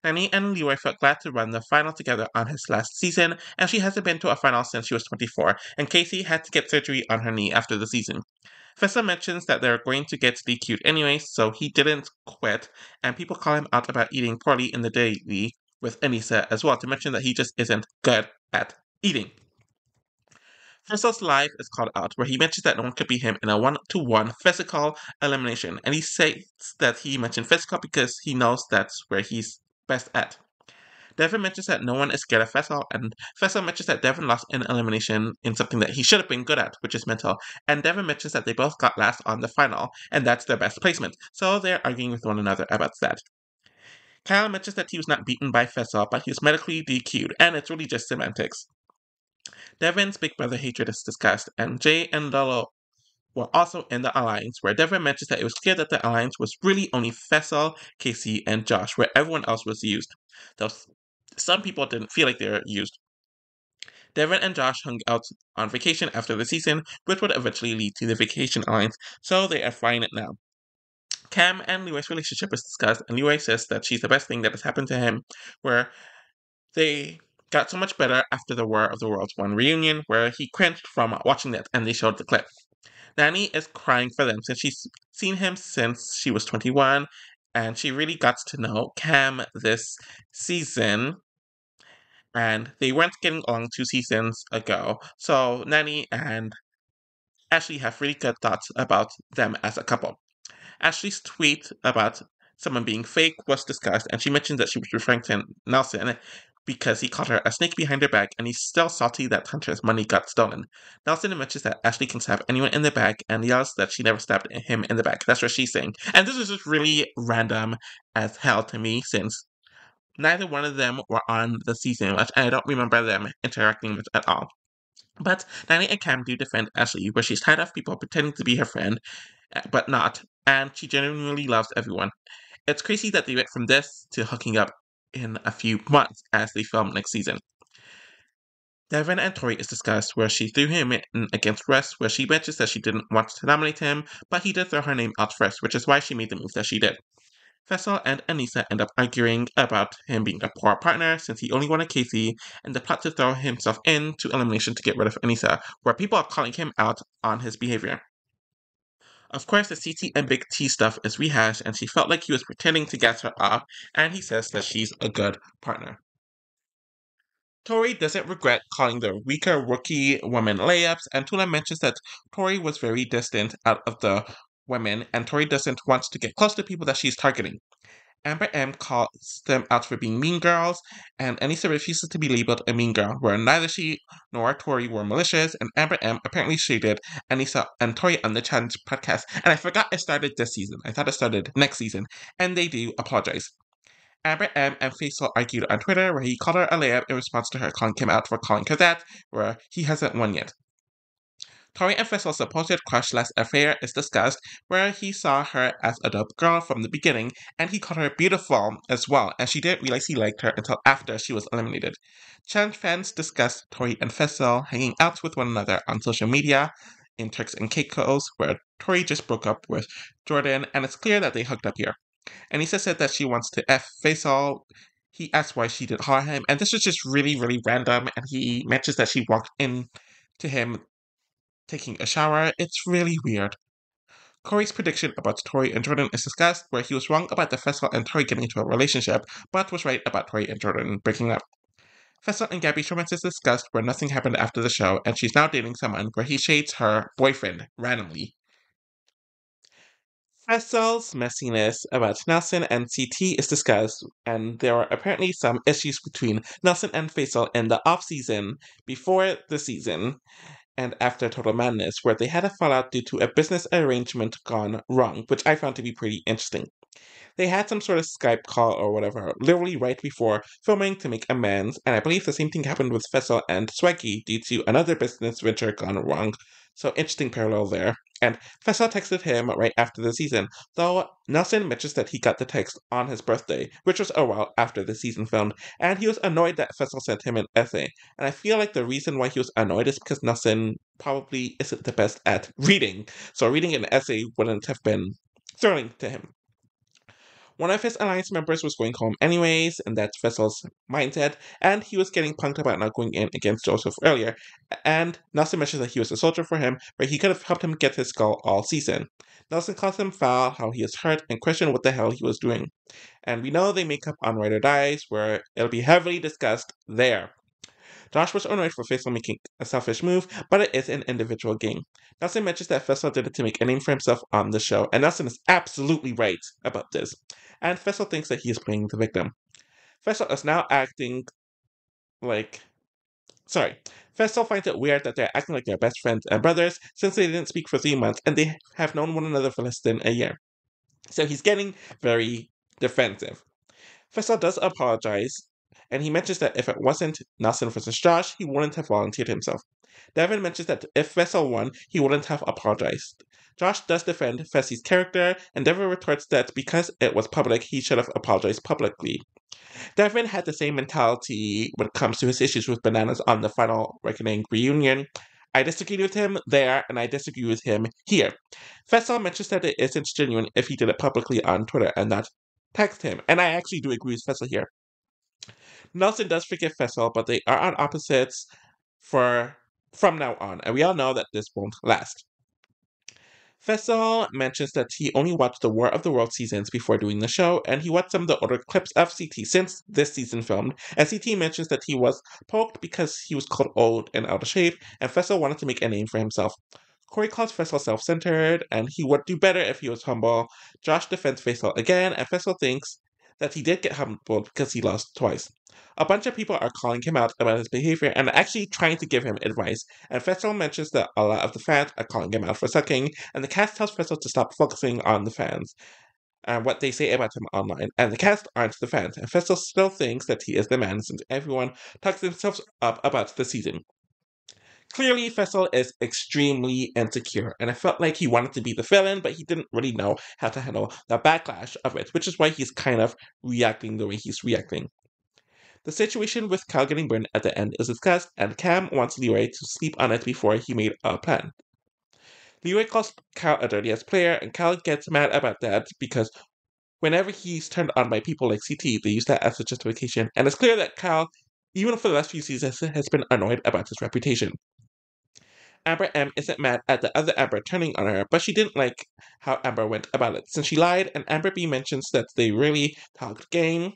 Speaker 1: Nani and Leroy felt glad to run the final together on his last season, and she hasn't been to a final since she was 24, and Casey had to get surgery on her knee after the season. Fessa mentions that they're going to get DQ'd anyway, so he didn't quit, and people call him out about eating poorly in the daily with Anissa as well, to mention that he just isn't good at eating. Fessel's life is called out, where he mentions that no one could beat him in a 1-to-1 physical elimination, and he says that he mentioned physical because he knows that's where he's best at. Devin mentions that no one is scared of Fessel, and Fessel mentions that Devin lost in elimination in something that he should have been good at, which is mental. And Devin mentions that they both got last on the final, and that's their best placement. So they're arguing with one another about that. Kyle mentions that he was not beaten by Fessel, but he was medically DQ'd, and it's really just semantics. Devin's big brother hatred is discussed, and Jay and Lolo were also in the alliance, where Devin mentions that it was clear that the alliance was really only Fessel, Casey, and Josh, where everyone else was used. Though some people didn't feel like they were used. Devin and Josh hung out on vacation after the season, which would eventually lead to the Vacation Alliance, so they are fine now. Cam and Lewi's relationship is discussed, and Lewi says that she's the best thing that has happened to him, where they got so much better after the War of the Worlds 1 reunion, where he cringed from watching that, and they showed the clip. Nani is crying for them since she's seen him since she was 21, and she really got to know Cam this season, and they weren't getting along 2 seasons ago. So Nani and Ashley have really good thoughts about them as a couple. Ashley's tweet about someone being fake was discussed, and she mentioned that she was referring to Nelson because he called her a snake behind her back, and he's still salty that Hunter's money got stolen. Nelson mentions that Ashley can stab anyone in the back and yells that she never stabbed him in the back. That's what she's saying. And this is just really random as hell to me, since neither one of them were on the season much, and I don't remember them interacting much at all. But Nani and Cam do defend Ashley, where she's tired of people pretending to be her friend, but not, and she genuinely loves everyone. It's crazy that they went from this to hooking up in a few months as they film next season. Devin and Tori is discussed, where she threw him in against Russ, where she mentions that she didn't want to nominate him, but he did throw her name out first, which is why she made the move that she did. Fessel and Anissa end up arguing about him being a poor partner since he only wanted Casey, and the plot to throw himself into elimination to get rid of Anissa, where people are calling him out on his behavior. Of course, the CT and Big T stuff is rehashed, and she felt like he was pretending to gas her off, and he says that she's a good partner. Tori doesn't regret calling the weaker rookie women layups, and Tula mentions that Tori was very distant out of the women, and Tori doesn't want to get close to people that she's targeting. Amber M calls them out for being mean girls, and Anissa refuses to be labeled a mean girl, where neither she nor Tori were malicious, and Amber M apparently shaded Anissa and Tori on the Challenge podcast. And I forgot it started this season. I thought it started next season, and they do apologize. Amber M and Faisal argued on Twitter, where he called her a layup in response to her calling him out for calling her that, where he hasn't won yet. Tori and Faisal's supposed crush/affair is discussed, where he saw her as a dope girl from the beginning, and he called her beautiful as well, and she didn't realize he liked her until after she was eliminated. Challenge fans discussed Tori and Faisal hanging out with one another on social media, in Turks and Caicos, where Tori just broke up with Jordan, and it's clear that they hooked up here. Anissa said that she wants to F Faisal. He asked why she didn't hire him, and this was just really, really random, and he mentions that she walked in to him taking a shower. It's really weird. Corey's prediction about Tori and Jordan is discussed, where he was wrong about the Fessel and Tori getting into a relationship, but was right about Tori and Jordan breaking up. Fessel and Gabby's romance is discussed, where nothing happened after the show, and she's now dating someone where he shades her boyfriend randomly. Fessel's messiness about Nelson and CT is discussed, and there are apparently some issues between Nelson and Faisal in the off-season, before the season, and after Total Madness, where they had a fallout due to a business arrangement gone wrong, which I found to be pretty interesting. They had some sort of Skype call or whatever, literally right before filming to make amends, and I believe the same thing happened with Fessel and Swaggy due to another business venture gone wrong. So interesting parallel there. And Fessel texted him right after the season, though Nelson mentions that he got the text on his birthday, which was a while after the season filmed, and he was annoyed that Fessel sent him an essay. And I feel like the reason why he was annoyed is because Nelson probably isn't the best at reading, so reading an essay wouldn't have been thrilling to him. One of his alliance members was going home anyways, and that's Fessel's mindset, and he was getting punked about not going in against Joseph earlier, and Nelson mentions that he was a soldier for him, where he could have helped him get his skull all season. Nelson calls him foul, how he is hurt, and question what the hell he was doing. And we know they make up on Ride or Dies, where it'll be heavily discussed there. Josh was annoyed for Faisal making a selfish move, but it is an individual game. Nelson mentions that Faisal did it to make a name for himself on the show, and Nelson is absolutely right about this. And Faisal thinks that he is playing the victim. Fessel is now acting like. Sorry. Fessel finds it weird that they're acting like they're best friends and brothers since they didn't speak for 3 months and they have known one another for less than a year. So he's getting very defensive. Fessel does apologize, and he mentions that if it wasn't Nelson versus Josh, he wouldn't have volunteered himself. Devin mentions that if Fessel won, he wouldn't have apologized. Josh does defend Fessy's character, and Devin retorts that because it was public, he should have apologized publicly. Devin had the same mentality when it comes to his issues with bananas on the Final Reckoning reunion. I disagreed with him there, and I disagree with him here. Fessel mentions that it isn't genuine if he did it publicly on Twitter and not text him, and I actually do agree with Fessel here. Nelson does forgive Fessel, but they are on opposites from now on, and we all know that this won't last. Fessel mentions that he only watched the War of the World seasons before doing the show, and he watched some of the older clips of CT since this season filmed, and CT mentions that he was poked because he was called old and out of shape, and Fessel wanted to make a name for himself. Corey calls Fessel self-centered, and he would do better if he was humble. Josh defends Fessel again, and Fessel thinks that he did get humbled because he lost twice. A bunch of people are calling him out about his behavior and actually trying to give him advice, and Fessel mentions that a lot of the fans are calling him out for sucking, and the cast tells Fessel to stop focusing on the fans and what they say about him online, and the cast aren't the fans, and Fessel still thinks that he is the man since everyone talks themselves up about the season. Clearly, Fessel is extremely insecure, and I felt like he wanted to be the villain, but he didn't really know how to handle the backlash of it, which is why he's kind of reacting the way he's reacting. The situation with Cal getting burned at the end is discussed, and Cam wants Leroy to sleep on it before he made a plan. Leroy calls Cal a dirty ass player, and Cal gets mad about that because whenever he's turned on by people like CT, they use that as a justification, and it's clear that Cal, even for the last few seasons, has been annoyed about his reputation. Amber M isn't mad at the other Amber turning on her, but she didn't like how Amber went about it since she lied, and Amber B mentions that they really talked game,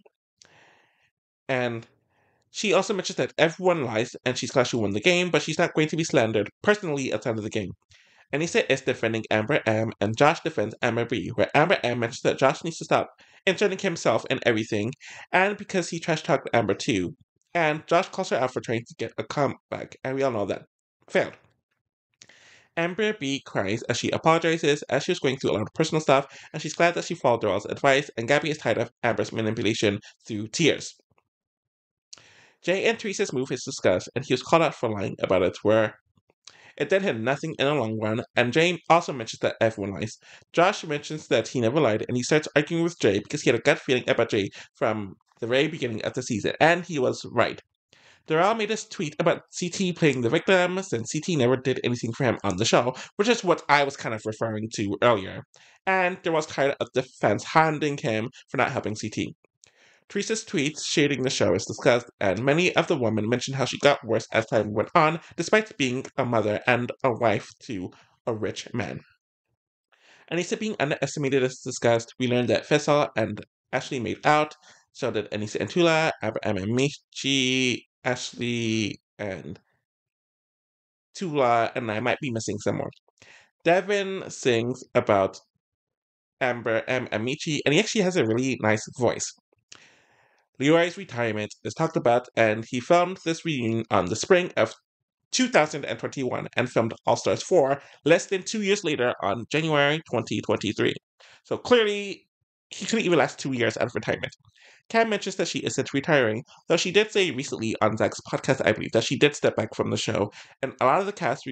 Speaker 1: and she also mentions that everyone lies and she's glad she won the game, but she's not going to be slandered personally outside of the game. Anissa is defending Amber M, and Josh defends Amber B, where Amber M mentions that Josh needs to stop inserting himself in everything, and because he trash talked Amber too. And Josh calls her out for trying to get a comeback, and we all know that failed. Amber B cries as she apologizes as she was going through a lot of personal stuff, and she's glad that she followed Daryl's advice, and Gabby is tired of Amber's manipulation through tears. Jay and Teresa's move is discussed, and he was called out for lying about it, where it did him nothing in the long run, and Jay also mentions that everyone lies. Josh mentions that he never lied, and he starts arguing with Jay because he had a gut feeling about Jay from the very beginning of the season, and he was right. Darrell made a tweet about CT playing the victim since CT never did anything for him on the show, which is what I was kind of referring to earlier. And there was tired of the fans hounding him for not helping CT. Teresa's tweets shading the show is discussed, and many of the women mentioned how she got worse as time went on, despite being a mother and a wife to a rich man. Anissa being underestimated is discussed. We learned that Fessel and Ashley made out, so did Anissa and Tula, Abraham and Michi, Ashley and Tula, and I might be missing some more. Devin sings about Amber M and Michi, and he actually has a really nice voice. Leroy's retirement is talked about, and he filmed this reunion on the spring of 2021 and filmed All Stars 4 less than 2 years later on January 2023. So clearly, he couldn't even last 2 years out of retirement. Cam mentions that she isn't retiring, though she did say recently on Zach's podcast, I believe, that she did step back from the show, and a lot of the cast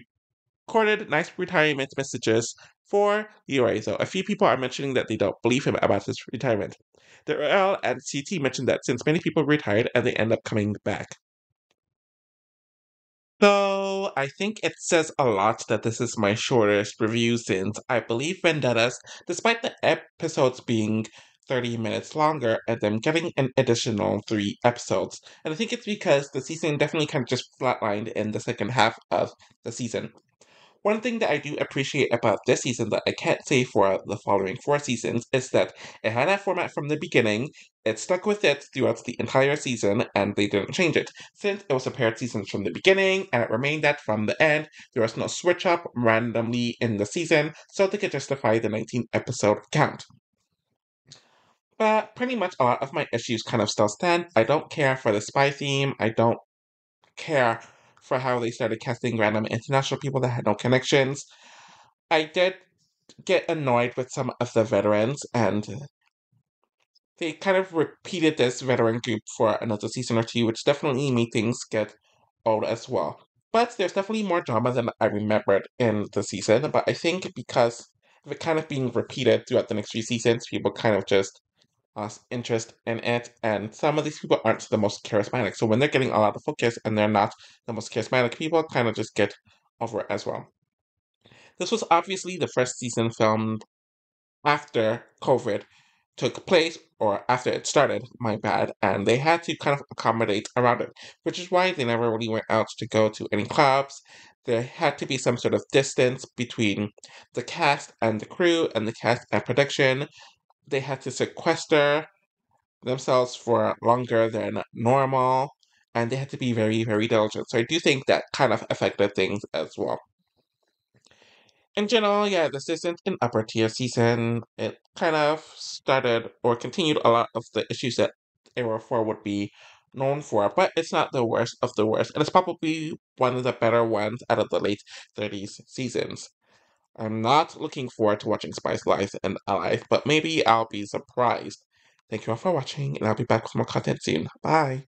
Speaker 1: recorded nice retirement messages for Leroy, so a few people are mentioning that they don't believe him about his retirement. Darrell and CT mentioned that since many people retired and they end up coming back. So, I think it says a lot that this is my shortest review since I believe Vendettas, despite the episodes being 30 minutes longer and them getting an additional 3 episodes. And I think it's because the season definitely kind of just flatlined in the second half of the season. One thing that I do appreciate about this season that I can't say for the following 4 seasons is that it had that format from the beginning, it stuck with it throughout the entire season, and they didn't change it. Since it was a paired season from the beginning, and it remained that from the end, there was no switch up randomly in the season, so they could justify the 19 episode count. But pretty much a lot of my issues kind of still stand. I don't care for the spy theme. I don't care for how they started casting random international people that had no connections. I did get annoyed with some of the veterans, and they kind of repeated this veteran group for another season or two, which definitely made things get old as well. But there's definitely more drama than I remembered in the season. But I think because of it kind of being repeated throughout the next few seasons, people kind of just lost interest in it. And some of these people aren't the most charismatic. So when they're getting a lot of focus and they're not the most charismatic, people kind of just get over it as well. This was obviously the first season filmed after COVID took place, or after it started, my bad, and they had to kind of accommodate around it, which is why they never really went out to go to any clubs. There had to be some sort of distance between the cast and the crew, and the cast and production. They had to sequester themselves for longer than normal, and they had to be very, very diligent. So I do think that kind of affected things as well. In general, yeah, this isn't an upper tier season. It kind of started or continued a lot of the issues that Era 4 would be known for, but it's not the worst of the worst, and it's probably one of the better ones out of the late 30s seasons. I'm not looking forward to watching Spice Life and Alive, but maybe I'll be surprised. Thank you all for watching, and I'll be back with more content soon. Bye!